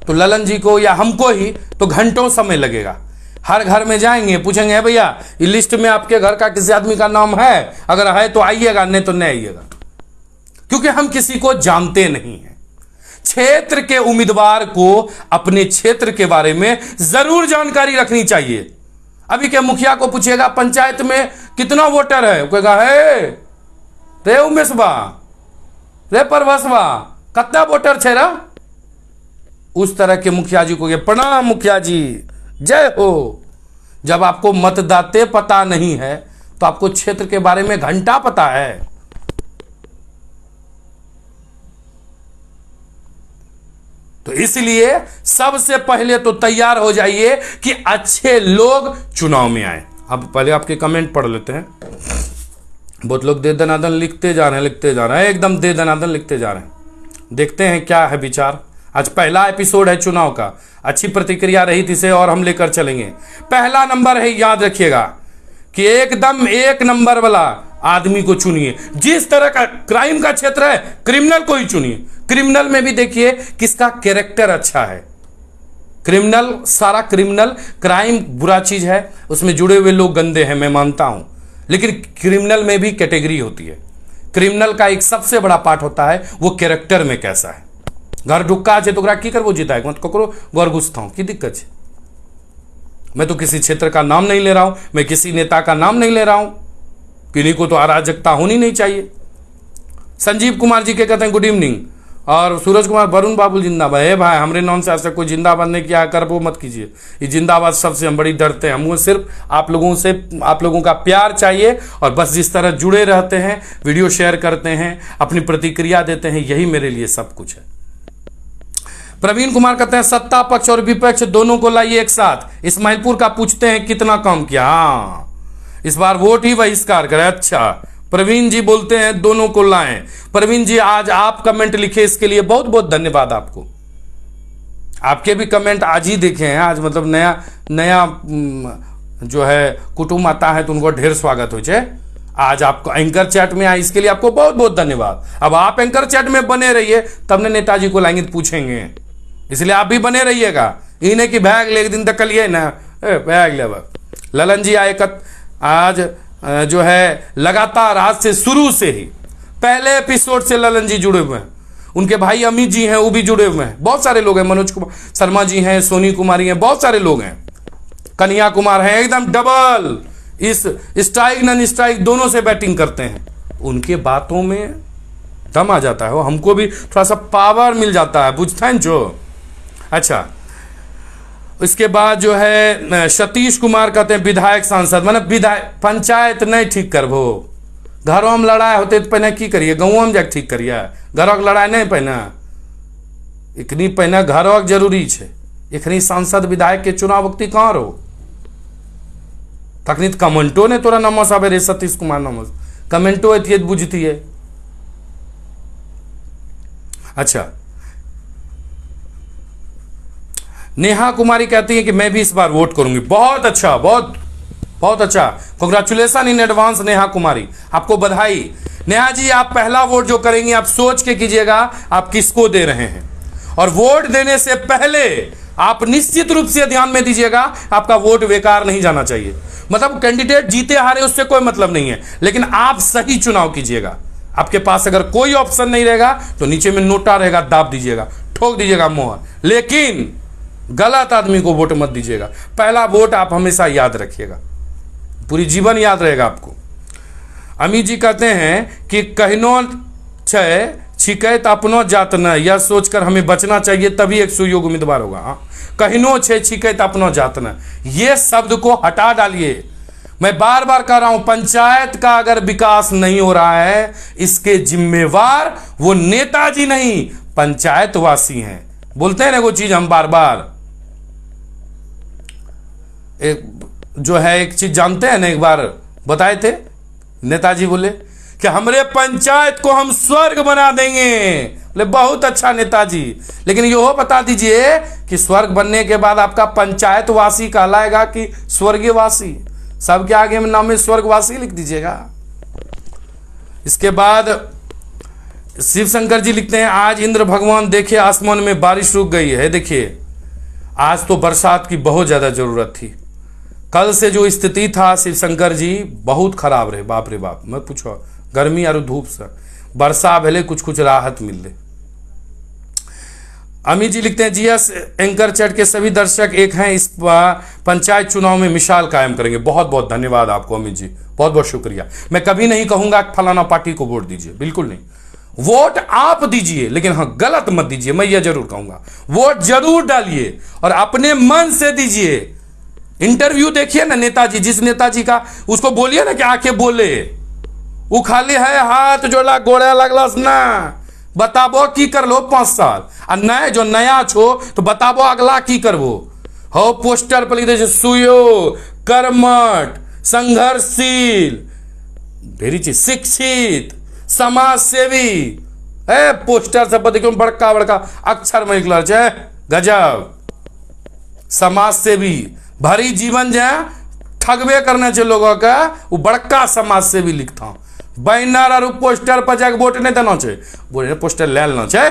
Speaker 1: तो ललन जी को या हमको ही तो घंटों समय लगेगा। हर घर में जाएंगे, पूछेंगे भैया इस लिस्ट में आपके घर का किसी आदमी का नाम है, अगर है तो आइएगा, नहीं तो नहीं आइएगा, क्योंकि हम किसी को जानते नहीं हैं। क्षेत्र के उम्मीदवार को अपने क्षेत्र के बारे में जरूर जानकारी रखनी चाहिए। अभी के मुखिया को पूछिएगा पंचायत में कितना वोटर है, कहेगा है रे उमेशबा, रे परभसबा, कितना वोटर छे रा? उस तरह के मुखिया जी को प्रणाम मुखिया जी, जय हो। जब आपको मतदाते पता नहीं है तो आपको क्षेत्र के बारे में घंटा पता है। तो इसलिए सबसे पहले तो तैयार हो जाइए कि अच्छे लोग चुनाव में आए। अब पहले आपके कमेंट पढ़ लेते हैं। बहुत लोग दे दनादन लिखते जा रहे हैं, एकदम दे दनादन लिखते जा रहे हैं। देखते हैं क्या है विचार। आज पहला एपिसोड है चुनाव का, अच्छी प्रतिक्रिया रही थी इसे और हम लेकर चलेंगे। पहला नंबर है, याद रखिएगा कि एकदम 1 नंबर वाला आदमी को चुनिए। जिस तरह का क्राइम का क्षेत्र है, क्रिमिनल को ही चुनिए। क्रिमिनल में भी देखिए किसका कैरेक्टर अच्छा है, क्रिमिनल, सारा क्रिमिनल, क्राइम बुरा चीज है, उसमें जुड़े हुए लोग गंदे हैं, मैं मानता हूं, लेकिन क्रिमिनल में भी कैटेगरी होती है। क्रिमिनल का एक सबसे बड़ा पार्ट होता है वो कैरेक्टर में कैसा है। घर ढुक्का है तो की कर वो जीता मत ककरो घर घुसता हूं की दिक्कत है। मैं तो किसी क्षेत्र का नाम नहीं ले रहा हूं, मैं किसी नेता का नाम नहीं ले रहा हूं, किन्हीं को तो अराजकता होनी नहीं चाहिए। संजीव कुमार जी के कहते हैं गुड इवनिंग, और सूरज कुमार वरुण बाबुल जिंदाबाद। है भाई, हमरे नाम से ऐसा कोई जिंदाबाद नहीं किया कर वो मत कीजिए। ये जिंदाबाद सबसे हम बड़ी डरते हैं। हमको सिर्फ आप लोगों का प्यार चाहिए, और बस जिस तरह जुड़े रहते हैं, वीडियो शेयर करते हैं, अपनी प्रतिक्रिया देते हैं, यही मेरे लिए सब कुछ है। प्रवीण कुमार कहते हैं सत्ता पक्ष और विपक्ष दोनों को लाइए एक साथ। इस्माइलपुर का पूछते हैं कितना काम किया। हाँ, इस बार वोट ही बहिष्कार करें। अच्छा, प्रवीण जी बोलते हैं दोनों को लाएं। प्रवीण जी आज आप कमेंट लिखे, इसके लिए बहुत बहुत धन्यवाद आपको। आपके भी कमेंट आज ही देखे हैं। आज मतलब नया जो है कुटुंब आता है तो उनको ढेर स्वागत हो जाए। आज आपको एंकर चैट में आए, इसके लिए आपको बहुत बहुत धन्यवाद। अब आप एंकर चैट में बने रहिए, तब ने नेताजी को लाएंगे तो पूछेंगे, इसलिए आप भी बने रहिएगा। इन्हें की बैग ले एक दिन तक लिए ना बैग ले। ललन जी आए आज जो है लगातार आज से शुरू से ही पहले एपिसोड से ललन जी जुड़े हुए हैं। उनके भाई अमित जी हैं, वो भी जुड़े हुए हैं। बहुत सारे लोग हैं, मनोज कुमार शर्मा जी हैं, सोनी कुमारी हैं, बहुत सारे लोग हैं, कन्हैया कुमार हैं, एकदम डबल इस स्ट्राइक नन स्ट्राइक दोनों से बैटिंग करते हैं। उनके बातों में दम आ जाता है, वो हमको भी थोड़ा सा पावर मिल जाता है, बुझते हैं जो। अच्छा, इसके बाद जो है सतीश कुमार कहते हैं विधायक सांसद मतलब विधायक पंचायत नहीं ठीक करबो। घरों में लड़ाई होते तो पहले की करिए, गाँव में जाके ठीक करिए। घरों की लड़ाई नहीं पहना, इतनी पहले घरों की जरूरी है। इखनी सांसद विधायक के चुनाव वक्ती कहाँ रहो, तकनीत कमेंटो ने तोरा नमस आवे रे सतीश कुमार नमस कमेंटो एतियत बुझती है। अच्छा, नेहा कुमारी कहती है कि मैं भी इस बार वोट करूंगी। बहुत अच्छा, बहुत अच्छा, congratulation in advance Neha Kumari, आपको बधाई। नेहा जी, आप पहला वोट जो करेंगी आप सोच के कीजिएगा आप किसको दे रहे हैं, और वोट देने से पहले आप निश्चित रूप से ध्यान में दीजिएगा आपका वोट बेकार नहीं जाना चाहिए। मतलब कैंडिडेट जीते हारे उससे कोई मतलब नहीं है, लेकिन आप सही चुनाव कीजिएगा। आपके पास अगर कोई ऑप्शन नहीं रहेगा तो नीचे में नोटा रहेगा, दाब दीजिएगा, ठोक दीजिएगा मोहर, लेकिन गलत आदमी को वोट मत दीजिएगा। पहला वोट आप हमेशा याद रखिएगा, पूरी जीवन याद रहेगा आपको। अमित जी कहते हैं कि कहनो छिकैत अपनो जात न, यह सोचकर हमें बचना चाहिए, तभी एक सुयोग्य उम्मीदवार होगा। हाँ, कहनो छिकैत अपनो जात न, ये शब्द को हटा डालिए। मैं बार बार कह रहा हूं, पंचायत का अगर विकास नहीं हो रहा है, इसके जिम्मेवार वो नेताजी नहीं पंचायत वासी हैं। बोलते हैं ना वो चीज हम बार बार, एक जो है एक चीज जानते हैं ना, एक बार बताए थे नेताजी बोले कि हमरे पंचायत को हम स्वर्ग बना देंगे। बोले बहुत अच्छा नेताजी, लेकिन यह बता दीजिए कि स्वर्ग बनने के बाद आपका पंचायत वासी कहलाएगा कि स्वर्गवासी। सबके आगे में नाम में स्वर्गवासी लिख दीजिएगा। इसके बाद शिव शंकर जी लिखते हैं आज इंद्र भगवान देखे आसमान में बारिश रुक गई है। देखिए, आज तो बरसात की बहुत ज्यादा जरूरत थी। कल से जो स्थिति था शिव शंकर जी बहुत खराब रहे, बाप रे बाप, मत पूछो। गर्मी और धूप से वर्षा भले कुछ राहत मिल रही। अमित जी लिखते हैं जीएस एंकर चैट के सभी दर्शक एक हैं, इस पंचायत चुनाव में मिसाल कायम करेंगे। बहुत बहुत धन्यवाद आपको अमित जी, बहुत बहुत शुक्रिया। मैं कभी नहीं कहूंगा फलाना पार्टी को वोट दीजिए, बिल्कुल नहीं। वोट आप दीजिए, लेकिन हाँ गलत मत दीजिए। मैं यह जरूर कहूंगा वोट जरूर डालिए और अपने मन से दीजिए। इंटरव्यू देखिए ना नेताजी, जिस नेताजी का, उसको बोलिए ना कि आके बोले, वो खाली है हाथ जोड़ा गोड़ा लगलस ना, बताबो की कर लो 5 साल, और नए जो नया छो तो बताबो अगला की करबो। हो पोस्टर पर लिख दे सुयो कर्मठ संघर्षशील, ढेरी चीज, शिक्षित, समाज सेवी, है पोस्टर सब देखियो बड़का बड़का अक्षर में निकल जाए, गजब। समाज सेवी भरी जीवन जाए ठगबे करने चाहिए लोगों का, वो बड़का समाज सेवी लिखता हूं। बैनर और पोस्टर पर जाकर वोट नहीं देना चाहिए, बोले पोस्टर ले लेना चाहिए।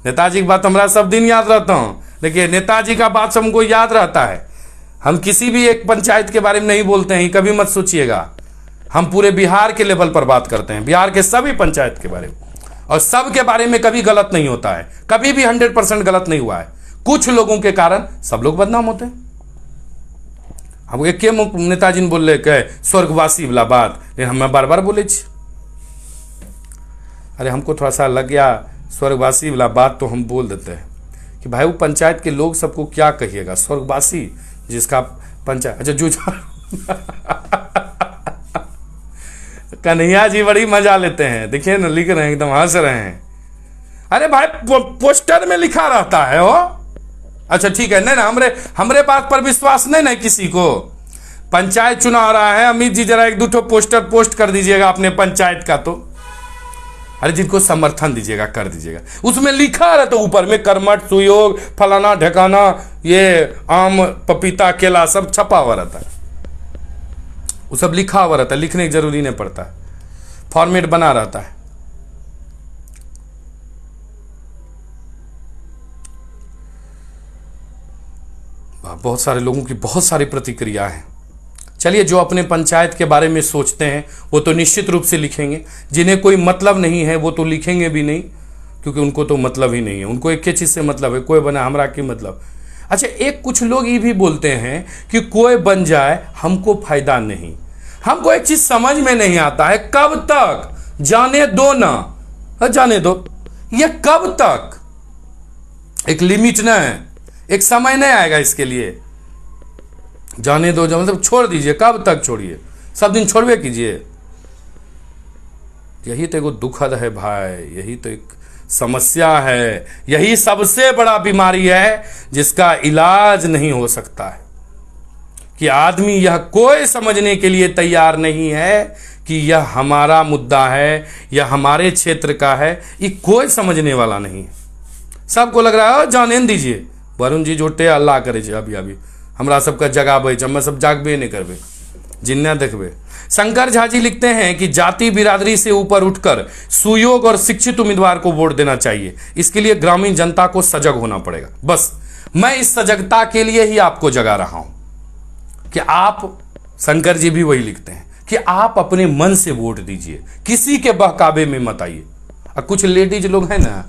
Speaker 1: नेताजी की बात हमारा सब दिन याद रहता हूं, देखिए नेताजी का बात हमको याद रहता है, हम किसी भी एक पंचायत के बारे में नहीं बोलते हैं, कभी मत सोचिएगा। हम पूरे बिहार के लेवल पर बात करते हैं, बिहार के सभी पंचायत के बारे में, और सब के बारे में कभी गलत नहीं होता है, कभी भी 100% गलत नहीं हुआ है। कुछ लोगों के कारण सब लोग बदनाम होते हैं। हम एक नेताजी ने बोल के स्वर्गवासी वाला बात हम बार बार बोले। अरे हमको थोड़ा सा लग गया स्वर्गवासी वाला बात, तो हम बोल देते हैं कि भाई वो पंचायत के लोग सबको क्या कहिएगा, स्वर्गवासी जिसका पंचायत। अच्छा जूझा कन्हैया जी बड़ी मजा लेते हैं, देखिए ना लिख रहे हैं, एकदम हंस रहे हैं। अरे भाई पोस्टर में लिखा रहता है वो। अच्छा ठीक है, नहीं ना हमरे बात पर विश्वास नहीं ना किसी को। पंचायत चुनाव रहा है, अमित जी जरा एक दो पोस्टर पोस्ट कर दीजिएगा अपने पंचायत का। तो अरे जिनको समर्थन दीजिएगा कर दीजिएगा, उसमें लिखा रहता है ऊपर में कर्मठ सुयोग फलाना ढकाना, ये आम पपीता केला सब छपा हुआ रहता है, वो सब लिखा हुआ रहता है, लिखने की जरूरी नहीं पड़ता है, फॉर्मेट बना रहता है। बहुत सारे लोगों की बहुत सारी प्रतिक्रिया है। चलिए, जो अपने पंचायत के बारे में सोचते हैं वो तो निश्चित रूप से लिखेंगे, जिन्हें कोई मतलब नहीं है वो तो लिखेंगे भी नहीं, क्योंकि उनको तो मतलब ही नहीं है, उनको एक ही चीज़ से मतलब है, कोई बना हमरा की मतलब। अच्छा, एक कुछ लोग ये भी बोलते हैं कि कोई बन जाए हमको फायदा नहीं। हमको एक चीज़ समझ में नहीं आता है, कब तक जाने दो ना, जाने दो, ये कब तक? एक लिमिट ना है, एक समय नहीं आएगा इसके लिए। जाने दो, जो मतलब छोड़ दीजिए, कब तक छोड़िए, सब दिन छोड़वे कीजिए। यही तो एक दुखद है भाई, यही तो एक समस्या है, यही सबसे बड़ा बीमारी है जिसका इलाज नहीं हो सकता है, कि आदमी यह कोई समझने के लिए तैयार नहीं है कि यह हमारा मुद्दा है, यह हमारे क्षेत्र का है, ये कोई समझने वाला नहीं है। सबको लग रहा है जाने दीजिए, वरुण जी जोटे अल्लाह करे अभी अभी हमरा सबका जगाबे, हम सब जागबे नहीं करबे, जिन्ना देखबे। शंकर झा जी लिखते हैं कि जाति बिरादरी से ऊपर उठकर सुयोग और शिक्षित उम्मीदवार को वोट देना चाहिए, इसके लिए ग्रामीण जनता को सजग होना पड़ेगा। बस मैं इस सजगता के लिए ही आपको जगा रहा हूं कि आप, शंकर जी भी वही लिखते हैं कि आप अपने मन से वोट दीजिए, किसी के बहकावे में मत आइए। और कुछ लेडीज लोग हैं ना,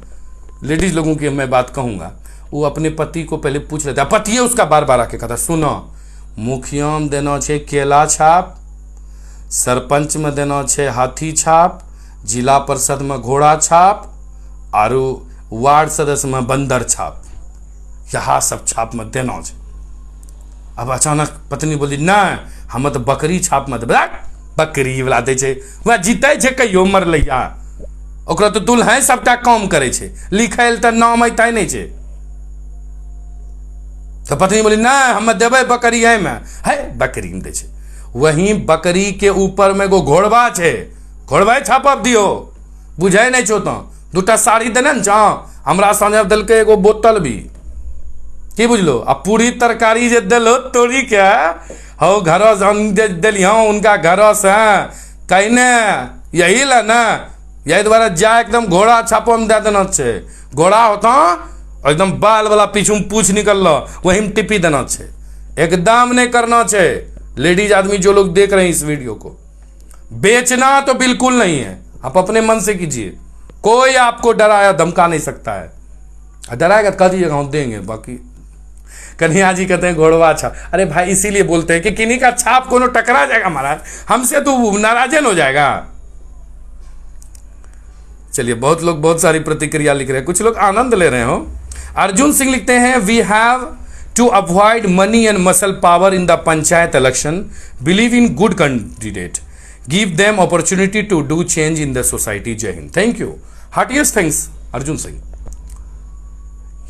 Speaker 1: लेडीज लोगों की मैं बात कहूंगा, वो अपने पति को पहले पूछ लेता है, पति उसका बार बार आके कहता, सुनो मुखिया में देना छे केला छाप, सरपंच में देना छे हाथी छाप, जिला परिषद में घोड़ा छाप, और वार्ड सदस्य में बंदर छाप, यहाँ सब छाप में देना छे। अब अचानक पत्नी बोली ना हम तो बकरी छाप में देबै, बकरी वाला दै छै, वह जीते छै कहियो मरलैया, ओकरा तो दुल्हन सबटा काम करे छै, लिखै ल तऽ नाम अतै नहीं छै। तो पत्नी बोली ना हम देबै बकरी है में, है बकरी में दे छै। वहीं बकरी के ऊपर में एगो घोड़वा छै, घोड़वा छापब दियो, बुझे नहीं छो, तो दूटा साड़ी देने न छौ, हमरा संगे देलकै एगो बोतल भी, की बुझलो, आ पूरी तरकारी जे दिलो तोड़ी के हो घर से दिलियो उनका घर से कहने, यही ला ना, यही द्वारा जा एकदम घोड़ा छापो में दे देना छे, घोड़ा होता एकदम बाल वाला पीछू में पूछ निकल वही में टिपी देना छे, एकदम नहीं करना छे। लेडीज आदमी जो लोग देख रहे हैं इस वीडियो को, बेचना तो बिल्कुल नहीं है, आप अपने मन से कीजिए, कोई आपको डराया धमका नहीं सकता है। डराएगा तो कह दीजिएगा हम देंगे, बाकी कन्हैया जी कहते हैं घोड़वा छाप। अरे भाई इसीलिए बोलते हैं कि किन्हीं का छाप कोनो टकरा जाएगा महाराज, हमसे तो नाराजन हो जाएगा। चलिए, बहुत लोग बहुत सारी प्रतिक्रिया लिख रहे हैं, कुछ लोग आनंद ले रहे हो। अर्जुन सिंह लिखते हैं we have to avoid money and muscle power in the panchayat election, believe in good candidate, give them opportunity to do change in the society. जय हिंद। Thank you, heartiest thanks Arjun Singh.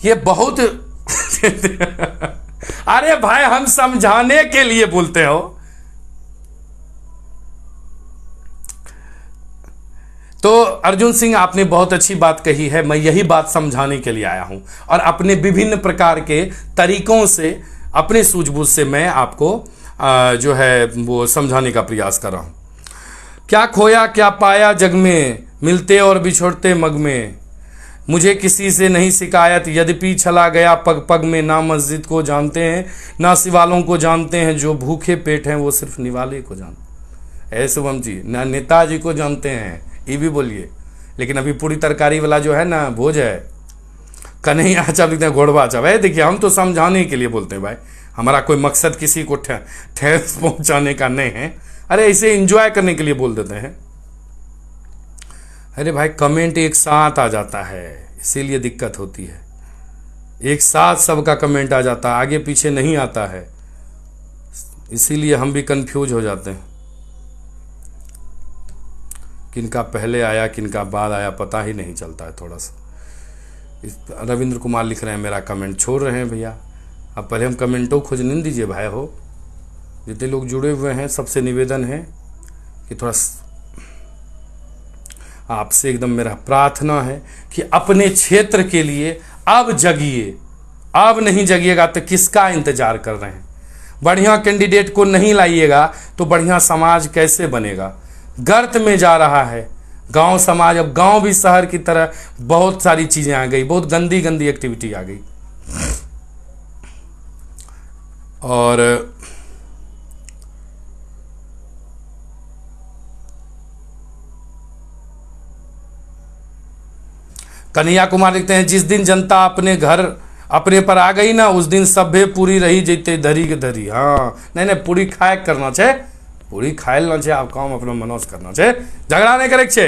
Speaker 1: ये बहुत अरे भाई हम समझाने के लिए बोलते हो, तो अर्जुन सिंह आपने बहुत अच्छी बात कही है, मैं यही बात समझाने के लिए आया हूं, और अपने विभिन्न प्रकार के तरीकों से, अपने सूझबूझ से मैं आपको जो है वो समझाने का प्रयास कर रहा हूं। क्या खोया क्या पाया जग में, मिलते और बिछोड़ते मग में, मुझे किसी से नहीं शिकायत, यद्यपि चला गया पग पग में, ना मस्जिद को जानते हैं ना शिवालों को जानते हैं, जो भूखे पेट हैं वो सिर्फ निवाले को जानते हैं। शुभम जी, ना नेताजी को जानते हैं, ये भी बोलिए। लेकिन अभी पूरी तरकारी वाला जो है ना भोज है, कन्हैया चाप लिखते हैं घोड़वा चाप। देखिए हम तो समझाने के लिए बोलते हैं भाई, हमारा कोई मकसद किसी को ठेस पहुंचाने का नहीं है। अरे इसे एंजॉय करने के लिए बोल देते हैं। अरे भाई कमेंट एक साथ आ जाता है, इसीलिए दिक्कत होती है। एक साथ सबका कमेंट आ जाता है, आगे पीछे नहीं आता है, इसीलिए हम भी कंफ्यूज हो जाते हैं। किनका पहले आया किनका बाद आया पता ही नहीं चलता है थोड़ा सा। रविंद्र कुमार लिख रहे हैं मेरा कमेंट छोड़ रहे हैं भैया, अब पहले हम कमेंटों खोज नहीं दीजिए भाई हो। जितने लोग जुड़े हुए हैं सबसे निवेदन है कि थोड़ा आपसे एकदम मेरा प्रार्थना है कि अपने क्षेत्र के लिए अब जगिए। अब नहीं जगिएगा तो किसका इंतजार कर रहे हैं? बढ़िया कैंडिडेट को नहीं लाइएगा तो बढ़िया समाज कैसे बनेगा? गर्त में जा रहा है गांव समाज। अब गांव भी शहर की तरह बहुत सारी चीजें आ गई, बहुत गंदी गंदी एक्टिविटी आ गई। और कन्हैया कुमार लिखते हैं, जिस दिन जनता अपने घर अपने पर आ गई ना, उस दिन सभ्य पूरी रही जैते धरी के धरी। हाँ नहीं नहीं, पूरी खाए करना छे, पूरी खायल ना छे, आप काम अपना मनोज करना छे, झगड़ा नहीं करे छे।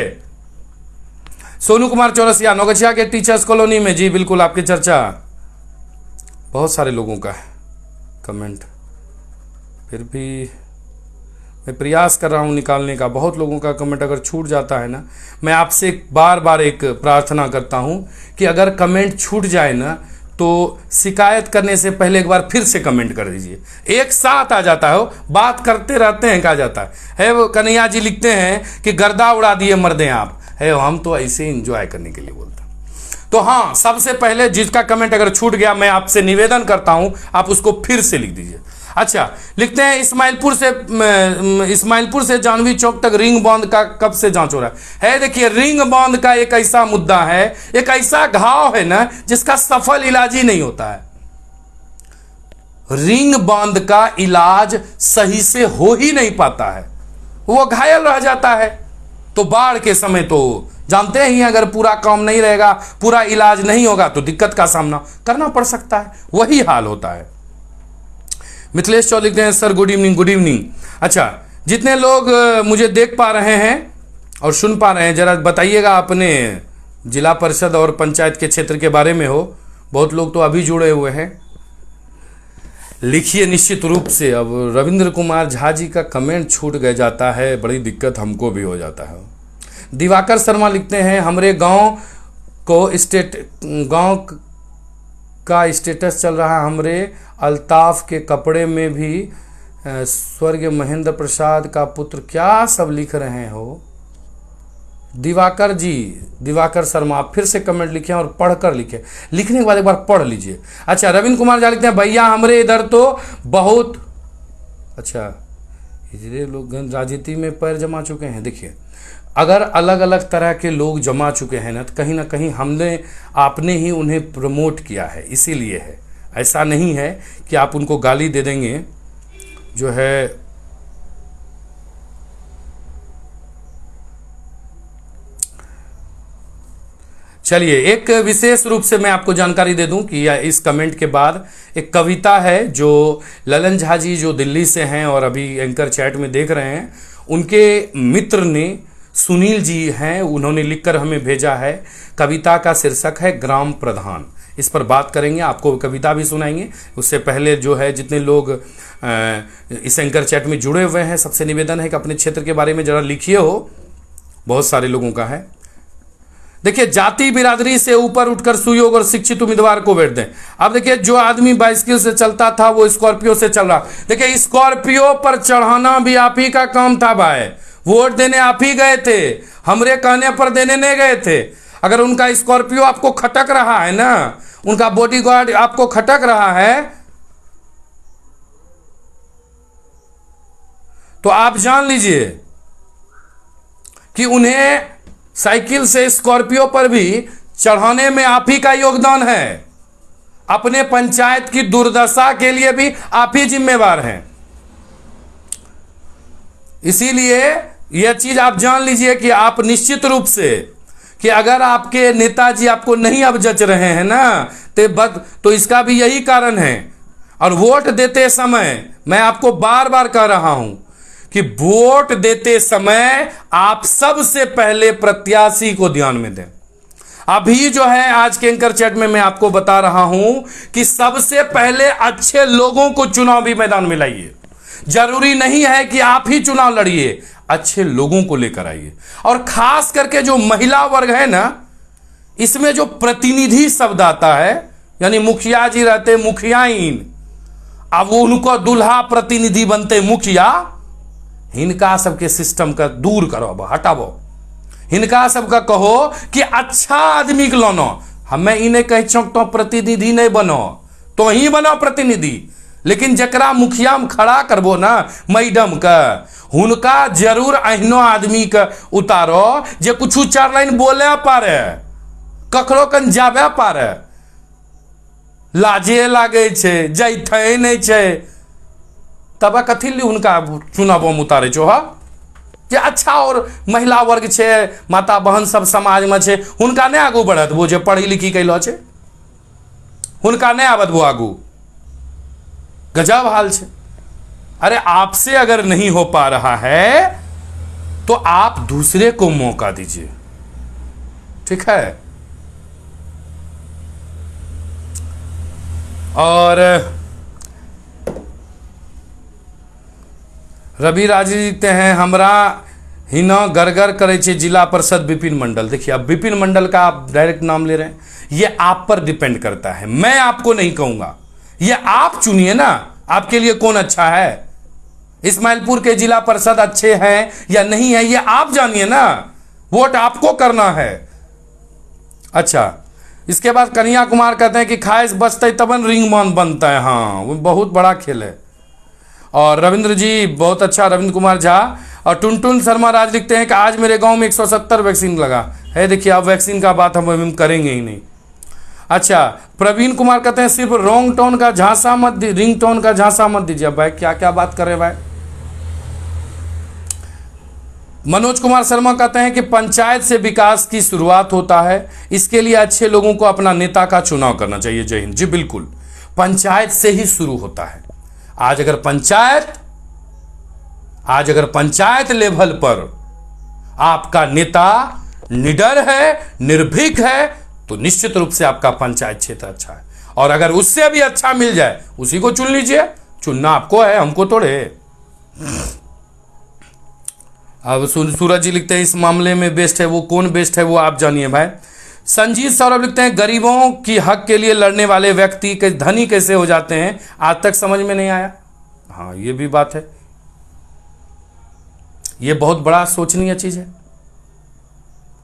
Speaker 1: सोनू कुमार चौरसिया, नौगछिया के टीचर्स कॉलोनी में। जी बिल्कुल, आपकी चर्चा बहुत सारे लोगों का है कमेंट, फिर भी मैं प्रयास कर रहा हूं निकालने का। बहुत लोगों का कमेंट अगर छूट जाता है ना, मैं आपसे बार बार एक प्रार्थना करता हूं कि अगर कमेंट छूट जाए ना तो शिकायत करने से पहले एक बार फिर से कमेंट कर दीजिए। एक साथ आ जाता है, बात करते रहते हैं, कहा जाता है। वो कन्हैया जी लिखते हैं कि गर्दा उड़ा दिए मर्दे आप है, हम तो ऐसे एंजॉय करने के लिए बोलते हैं। तो हाँ, सबसे पहले जिसका कमेंट अगर छूट गया, मैं आपसे निवेदन करता हूं आप उसको फिर से लिख दीजिए। अच्छा, लिखते हैं इस्माइलपुर से जानवी चौक तक रिंग बांध का कब से जांच हो रहा है? देखिए, रिंग बांध का एक ऐसा मुद्दा है, एक ऐसा घाव है ना जिसका सफल इलाज ही नहीं होता है। रिंग बांध का इलाज सही से हो ही नहीं पाता है, वो घायल रह जाता है। तो बाढ़ के समय तो जानते ही, अगर पूरा काम नहीं रहेगा, पूरा इलाज नहीं होगा तो दिक्कत का सामना करना पड़ सकता है, वही हाल होता है। मिथिलेश चौधरी लिखते हैं, sir good evening. Good evening. अच्छा, जितने लोग मुझे देख पा रहे हैं और सुन पा रहे हैं, जरा बताइएगा अपने जिला परिषद और पंचायत के क्षेत्र के बारे में हो। बहुत लोग तो अभी जुड़े हुए हैं, लिखिए निश्चित रूप से। अब रविंद्र कुमार झा जी का कमेंट छूट गया जाता है, बड़ी दिक्कत हमको भी हो जाता है। दिवाकर शर्मा लिखते हैं, हमारे गांव का स्टेटस चल रहा है, हमरे अल्ताफ के कपड़े में भी स्वर्गीय महेंद्र प्रसाद का पुत्र। क्या सब लिख रहे हो दिवाकर जी, दिवाकर शर्मा, आप फिर से कमेंट लिखें और पढ़कर लिखें। लिखने के बाद एक बार पढ़ लीजिए। अच्छा, रविंद्र कुमार झा लिखते हैं, भैया हमरे इधर तो बहुत अच्छा ये लोग राजनीति में पैर जमा चुके हैं। देखिए, अगर अलग अलग तरह के लोग जमा चुके हैं ना कहीं हमने आपने ही उन्हें प्रमोट किया है, इसीलिए है। ऐसा नहीं है कि आप उनको गाली दे देंगे जो है। चलिए, एक विशेष रूप से मैं आपको जानकारी दे दूं कि इस कमेंट के बाद एक कविता है जो ललन झा जी, जो दिल्ली से हैं और अभी एंकर चैट में देख रहे हैं, उनके मित्र ने, सुनील जी हैं, उन्होंने लिखकर हमें भेजा है। कविता का शीर्षक है ग्राम प्रधान। इस पर बात करेंगे, आपको कविता भी सुनाएंगे। उससे पहले जो है, जितने लोग इस एंकर चैट में जुड़े हुए हैं, सबसे निवेदन है कि अपने क्षेत्र के बारे में जरा लिखिए हो। बहुत सारे लोगों का है। देखिए, जाति बिरादरी से ऊपर उठकर सुयोग और शिक्षित उम्मीदवार को वोट दें। अब देखिए, जो आदमी बाइसिकल से चलता था वो स्कॉर्पियो से चल रहा। देखिए, स्कॉर्पियो पर चढ़ाना भी आप ही का काम था भाई। वोट देने आप ही गए थे, हमरे कहने पर देने नहीं गए थे। अगर उनका स्कॉर्पियो आपको खटक रहा है ना, उनका बॉडीगार्ड आपको खटक रहा है, तो आप जान लीजिए कि उन्हें साइकिल से स्कॉर्पियो पर भी चढ़ाने में आप ही का योगदान है। अपने पंचायत की दुर्दशा के लिए भी आप ही जिम्मेवार हैं। इसीलिए यह चीज आप जान लीजिए कि आप निश्चित रूप से, कि अगर आपके नेताजी आपको नहीं अब जच रहे हैं ना, तो इसका भी यही कारण है। और वोट देते समय मैं आपको बार बार कह रहा हूं कि वोट देते समय आप सबसे पहले प्रत्याशी को ध्यान में दें। अभी जो है आज के एंकर चैट में मैं आपको बता रहा हूं कि सबसे पहले अच्छे लोगों को चुनावी मैदान में लाइए। जरूरी नहीं है कि आप ही चुनाव लड़िए, अच्छे लोगों को लेकर आइए। और खास करके जो महिला वर्ग है ना, इसमें जो प्रतिनिधि शब्द आता है, यानी मुखिया जी रहते मुखियाइन, अब उनको दूल्हा प्रतिनिधि बनते मुखिया, इनका सबके सिस्टम का दूर करो, हटाओ। इनका सबका कहो कि अच्छा आदमी के लानो। हमें इन्हें कह तो प्रतिनिधि नहीं बनो, तो ही बनो प्रतिनिधि। लेकिन जकरा मुखिया में खड़ा करबो ना मैडम का, हुनका जरूर अहिनो आदमी का उतारो जे कुछ चार लाइन बोले पारे, ककरो कन जाबे पारे। लाजे लागे छे, जैथे नहीं छे, तब कथी ली हुनका चुनाव में उतारे छो। हा जे अच्छा और महिला वर्ग छे, माता बहन सब समाज में छे, हुनका नहीं आगू बढ़त। वो जे पढ़ी लिखी कैलो छे, हुनका नहीं आवत वो आगू। गजब हाल छे। अरे आपसे अगर नहीं हो पा रहा है तो आप दूसरे को मौका दीजिए, ठीक है। और रवि राजी लिखते हैं, हमरा हिना गरगर करे छे जिला परिषद विपिन मंडल। देखिए अब विपिन मंडल का आप डायरेक्ट नाम ले रहे हैं, ये आप पर डिपेंड करता है, मैं आपको नहीं कहूंगा। ये आप चुनिए ना, आपके लिए कौन अच्छा है। इस्माइलपुर के जिला परिषद अच्छे हैं या नहीं है, ये आप जानिए ना, वोट आपको करना है। अच्छा, इसके बाद कन्हैया कुमार कहते हैं कि खाइश बचते तबन रिंग मान बनता है। हाँ, वो बहुत बड़ा खेल है। और रविंद्र जी बहुत अच्छा, रविंद्र कुमार झा। और टुनटुन शर्मा राज लिखते हैं कि आज मेरे गांव में 170 वैक्सीन लगा है। देखिए अब वैक्सीन का बात हम करेंगे ही नहीं। अच्छा, प्रवीण कुमार कहते हैं सिर्फ रॉन्ग टोन का झांसा मत, रिंग टोन का झांसा मत दीजिए। भाई क्या क्या बात कर रहे भाई। मनोज कुमार शर्मा कहते हैं कि पंचायत से विकास की शुरुआत होता है, इसके लिए अच्छे लोगों को अपना नेता का चुनाव करना चाहिए। जय हिंद। जी बिल्कुल, पंचायत से ही शुरू होता है। आज अगर पंचायत लेवल पर आपका नेता निडर है, निर्भीक है, तो निश्चित रूप से आपका पंचायत क्षेत्र अच्छा है। और अगर उससे भी अच्छा मिल जाए, उसी को चुन लीजिए। चुनना आपको है, हमको थोड़े। अब सूरज जी लिखते हैं इस मामले में बेस्ट है, वो कौन बेस्ट है वो आप जानिए भाई। संजीत सौरभ लिखते हैं गरीबों की हक के लिए लड़ने वाले व्यक्ति के धनी कैसे हो जाते हैं, आज तक समझ में नहीं आया। हाँ, ये भी बात है, ये बहुत बड़ा सोचनीय चीज है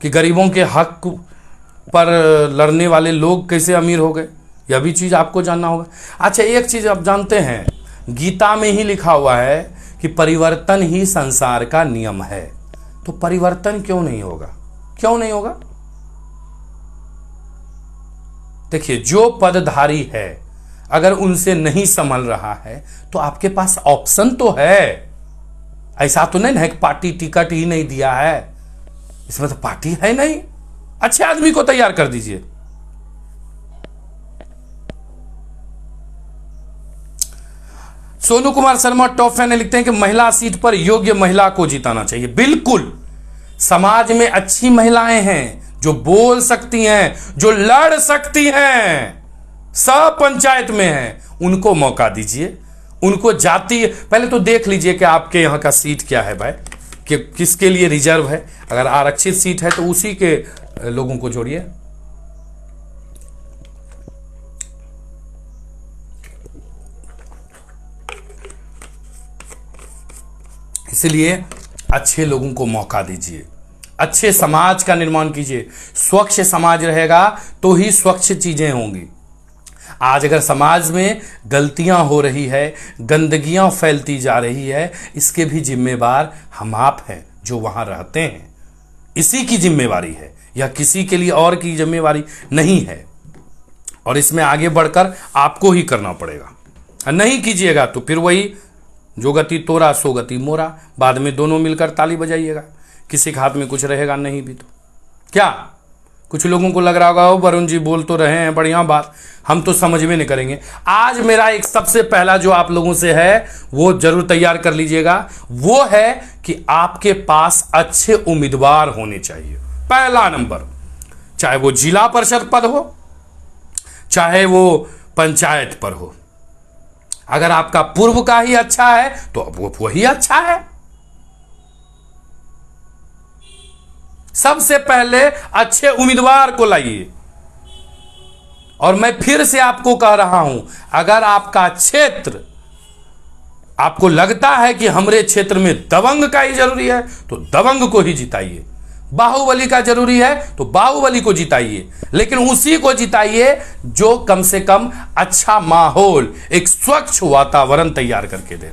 Speaker 1: कि गरीबों के हक पर लड़ने वाले लोग कैसे अमीर हो गए, यह भी चीज आपको जानना होगा। अच्छा, एक चीज आप जानते हैं, गीता में ही लिखा हुआ है कि परिवर्तन ही संसार का नियम है। तो परिवर्तन क्यों नहीं होगा, क्यों नहीं होगा। देखिए, जो पदधारी है अगर उनसे नहीं संभल रहा है तो आपके पास ऑप्शन तो है। ऐसा तो नहीं है कि पार्टी टिकट ही नहीं दिया है, इसमें तो पार्टी है नहीं, अच्छे आदमी को तैयार कर दीजिए। सोनू कुमार शर्मा टॉप फैन लिखते हैं कि महिला सीट पर योग्य महिला को जिताना चाहिए। बिल्कुल, समाज में अच्छी महिलाएं हैं जो बोल सकती हैं, जो लड़ सकती हैं, सब पंचायत में हैं, उनको मौका दीजिए। उनको जाति पहले तो देख लीजिए कि आपके यहाँ का सीट क्या है भाई, कि किसके लिए रिजर्व है। अगर आरक्षित सीट है तो उसी के लोगों को जोड़िए। इसलिए अच्छे लोगों को मौका दीजिए, अच्छे समाज का निर्माण कीजिए। स्वच्छ समाज रहेगा तो ही स्वच्छ चीजें होंगी। आज अगर समाज में गलतियां हो रही है, गंदगियां फैलती जा रही है, इसके भी जिम्मेवार हम आप हैं जो वहां रहते हैं। इसी की जिम्मेवारी है, यह किसी के लिए और की जिम्मेवारी नहीं है, और इसमें आगे बढ़कर आपको ही करना पड़ेगा। और नहीं कीजिएगा तो फिर वही जो गति तोरा सो गति मोरा, बाद में दोनों मिलकर ताली बजाइएगा, किसी के हाथ में कुछ रहेगा नहीं भी तो क्या। कुछ लोगों को लग रहा होगा ओ वरुण जी बोल तो रहे हैं बढ़िया बात, हम तो समझ में नहीं करेंगे। आज मेरा एक सबसे पहला जो आप लोगों से है वो जरूर तैयार कर लीजिएगा, वो है कि आपके पास अच्छे उम्मीदवार होने चाहिए। पहला नंबर, चाहे वो जिला परिषद पद हो, चाहे वो पंचायत पर हो, अगर आपका पूर्व का ही अच्छा है तो वो वही अच्छा है। सबसे पहले अच्छे उम्मीदवार को लाइए। और मैं फिर से आपको कह रहा हूं, अगर आपका क्षेत्र, आपको लगता है कि हमारे क्षेत्र में दबंग का ही जरूरी है तो दबंग को ही जिताइए, बाहुबली का जरूरी है तो बाहुबली को जिताइए, लेकिन उसी को जिताइए जो कम से कम अच्छा माहौल, एक स्वच्छ वातावरण तैयार करके दे।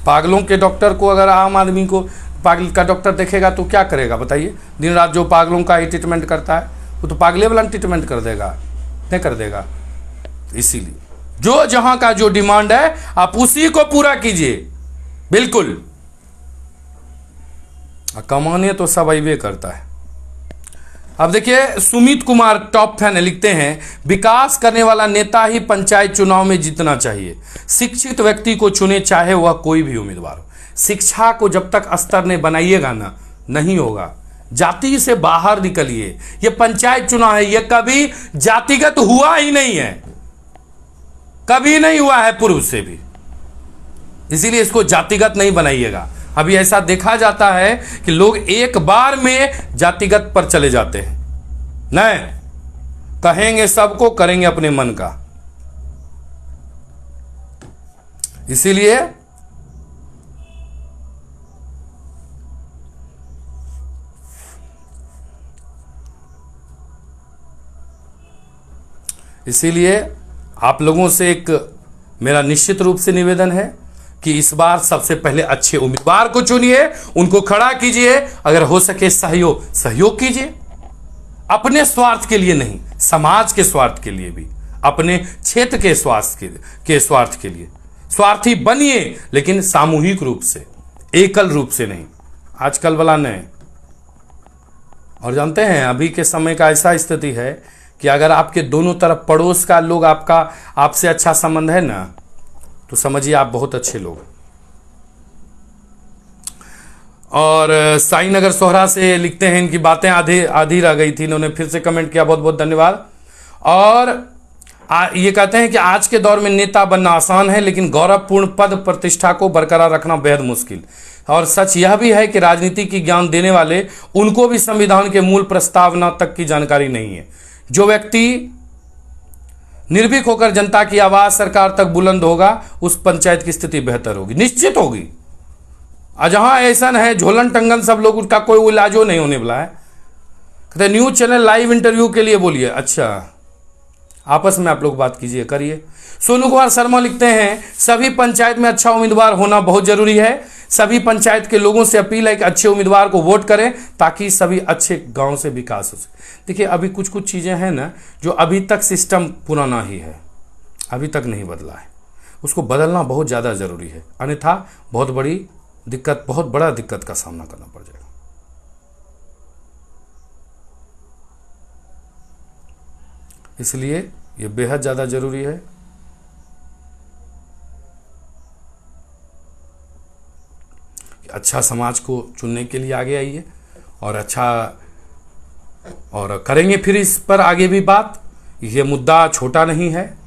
Speaker 1: पागलों के डॉक्टर को अगर आम आदमी को पागल का डॉक्टर देखेगा तो क्या करेगा बताइए? दिन रात जो पागलों का ही ट्रीटमेंट करता है वो तो पागले वाला ट्रीटमेंट कर देगा, नहीं कर देगा। इसीलिए जो जहां का जो डिमांड है आप उसी को पूरा कीजिए, बिल्कुल। कमाने तो सब अइबे करता है। अब देखिए, सुमित कुमार टॉप फैन लिखते हैं, विकास करने वाला नेता ही पंचायत चुनाव में जीतना चाहिए। शिक्षित व्यक्ति को चुने, चाहे वह कोई भी उम्मीदवार हो। शिक्षा को जब तक स्तर नहीं बनाइएगा ना, नहीं होगा। जाति से बाहर निकलिए। ये पंचायत चुनाव है, ये कभी जातिगत हुआ ही नहीं है, कभी नहीं हुआ है पूर्व से भी, इसीलिए इसको जातिगत नहीं बनाइएगा। अभी ऐसा देखा जाता है कि लोग एक बार में जातिगत पर चले जाते हैं। नहीं, कहेंगे सबको, करेंगे अपने मन का। इसीलिए आप लोगों से एक मेरा निश्चित रूप से निवेदन है कि इस बार सबसे पहले अच्छे उम्मीदवार को चुनिए, उनको खड़ा कीजिए, अगर हो सके सहयोग कीजिए। अपने स्वार्थ के लिए नहीं, समाज के स्वार्थ के लिए भी, अपने क्षेत्र के स्वार्थ के लिए स्वार्थी बनिए, लेकिन सामूहिक रूप से, एकल रूप से नहीं, आजकल वाला नहीं। और जानते हैं अभी के समय का ऐसा स्थिति है कि अगर आपके दोनों तरफ पड़ोस का लोग आपसे अच्छा संबंध है ना, तो समझिए आप बहुत अच्छे लोग। और साईनगर सोहरा से लिखते हैं, इनकी बातें आधी रह गई थी, इन्होंने फिर से कमेंट किया, बहुत बहुत धन्यवाद। और ये कहते हैं कि आज के दौर में नेता बनना आसान है, लेकिन गौरवपूर्ण पद प्रतिष्ठा को बरकरार रखना बेहद मुश्किल। और सच यह भी है कि राजनीति की ज्ञान देने वाले, उनको भी संविधान के मूल प्रस्तावना तक की जानकारी नहीं है। जो व्यक्ति निर्भीक होकर जनता की आवाज सरकार तक बुलंद होगा, उस पंचायत की स्थिति बेहतर होगी, निश्चित होगी। जहां ऐसा है झोलन टंगन सब लोग, उनका कोई इलाजो नहीं होने वाला है। कहते न्यूज चैनल लाइव इंटरव्यू के लिए बोलिए। अच्छा, आपस में आप लोग बात कीजिए, करिए। सोनू कुमार शर्मा लिखते हैं, सभी पंचायत में अच्छा उम्मीदवार होना बहुत जरूरी है। सभी पंचायत के लोगों से अपील है कि अच्छे उम्मीदवार को वोट करें, ताकि सभी अच्छे गांव से विकास हो सके। देखिए, अभी कुछ चीजें हैं ना, जो अभी तक सिस्टम पुराना ही है, अभी तक नहीं बदला है, उसको बदलना बहुत ज्यादा जरूरी है, अन्यथा बहुत बड़ा दिक्कत का सामना करना पड़ जाएगा। इसलिए ये बेहद ज्यादा जरूरी है। अच्छा समाज को चुनने के लिए आगे आइए, और अच्छा और करेंगे फिर इस पर आगे भी बात। ये मुद्दा छोटा नहीं है,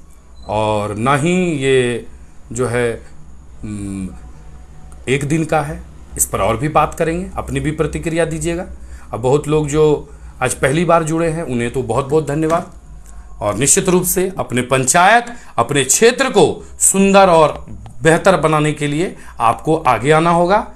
Speaker 1: और ना ही ये जो है एक दिन का है, इस पर और भी बात करेंगे। अपनी भी प्रतिक्रिया दीजिएगा। अब बहुत लोग जो आज पहली बार जुड़े हैं, उन्हें तो बहुत बहुत धन्यवाद। और निश्चित रूप से अपने पंचायत, अपने क्षेत्र को सुंदर और बेहतर बनाने के लिए आपको आगे आना होगा,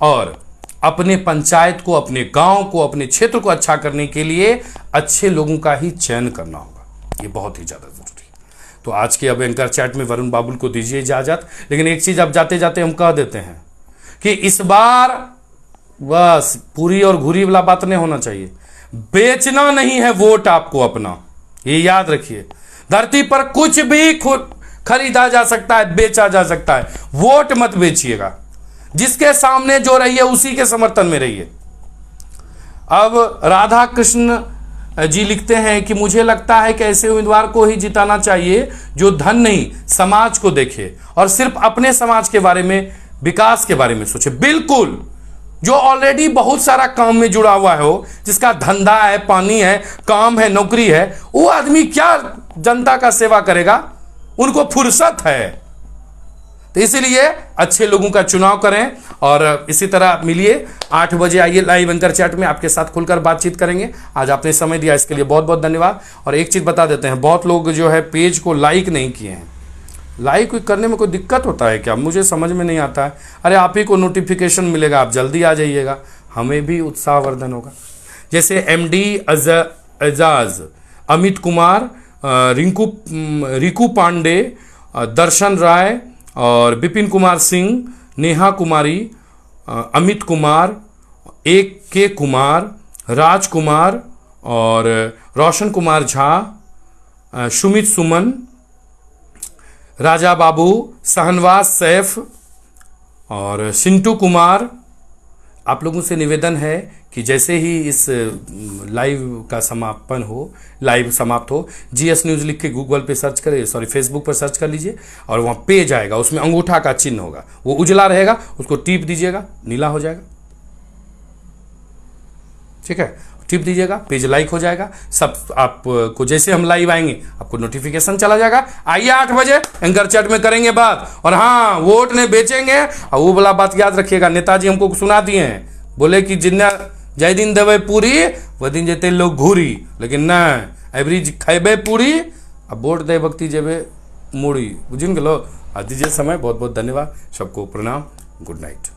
Speaker 1: और अपने पंचायत को, अपने गांव को, अपने क्षेत्र को अच्छा करने के लिए अच्छे लोगों का ही चयन करना होगा। ये बहुत ही ज़्यादा जरूरी है। तो आज के अब एंकर चैट में वरुण बाबुल को दीजिए इजाजत। लेकिन एक चीज़ अब जाते जाते हम कह देते हैं कि इस बार बस पूरी और घुरी वाला बात नहीं होना चाहिए। बेचना नहीं है वोट आपको अपना, ये याद रखिए। धरती पर कुछ भी खरीदा जा सकता है, बेचा जा सकता है, वोट मत बेचिएगा। जिसके सामने जो रहिए उसी के समर्थन में रहिए। अब राधा कृष्ण जी लिखते हैं कि मुझे लगता है कि ऐसे उम्मीदवार को ही जिताना चाहिए जो धन नहीं समाज को देखे और सिर्फ अपने समाज के बारे में, विकास के बारे में सोचे। बिल्कुल, जो ऑलरेडी बहुत सारा काम में जुड़ा हुआ हो, जिसका धंधा है, पानी है, काम है, नौकरी है, वो आदमी क्या जनता का सेवा करेगा? उनको फुर्सत है। तो इसीलिए अच्छे लोगों का चुनाव करें। और इसी तरह मिलिए 8 बजे, आइए लाइव एंकर चैट में आपके साथ खुलकर बातचीत करेंगे। आज आपने समय दिया इसके लिए बहुत बहुत धन्यवाद। और एक चीज़ बता देते हैं, बहुत लोग जो है पेज को लाइक नहीं किए हैं। लाइक करने में कोई दिक्कत होता है क्या? मुझे समझ में नहीं आता है। अरे आप ही को नोटिफिकेशन मिलेगा, आप जल्दी आ जाइएगा, हमें भी उत्साहवर्धन होगा। जैसे MD एजाज, अमित कुमार, रिकू पांडे, दर्शन राय और विपिन कुमार सिंह, नेहा कुमारी, अमित कुमार, के कुमार, राज कुमार और रोशन कुमार झा, सुमित सुमन, राजा बाबू, सहनवाज सैफ और सिंटू कुमार। आप लोगों से निवेदन है कि जैसे ही इस लाइव का लाइव समाप्त हो, GS न्यूज़ लिख के गूगल पे सर्च करें, फेसबुक पर सर्च कर लीजिए और वहाँ पेज आएगा, उसमें अंगूठा का चिन्ह होगा, वो उजला रहेगा, उसको टिप दीजिएगा, नीला हो जाएगा। ठीक है, टिप दीजिएगा, पेज लाइक हो जाएगा। सब आपको जैसे हम लाइव आएंगे आपको नोटिफिकेशन चला जाएगा। आइए 8 बजे एंकर चैट में करेंगे बात। और हाँ, वोट ने बेचेंगे, और वो वाला बात याद रखिएगा, नेताजी हमको सुना दिए हैं, बोले कि जिन्ना जय दिन देवे पूरी वह दिन जेते लोग घूरी, लेकिन ना एवरेज खेबे पूरी अब वोट दे भक्ति जेबे मुड़ी। बुझिन गलो। आज दीजिए समय। बहुत बहुत धन्यवाद, सबको प्रणाम, गुड नाइट।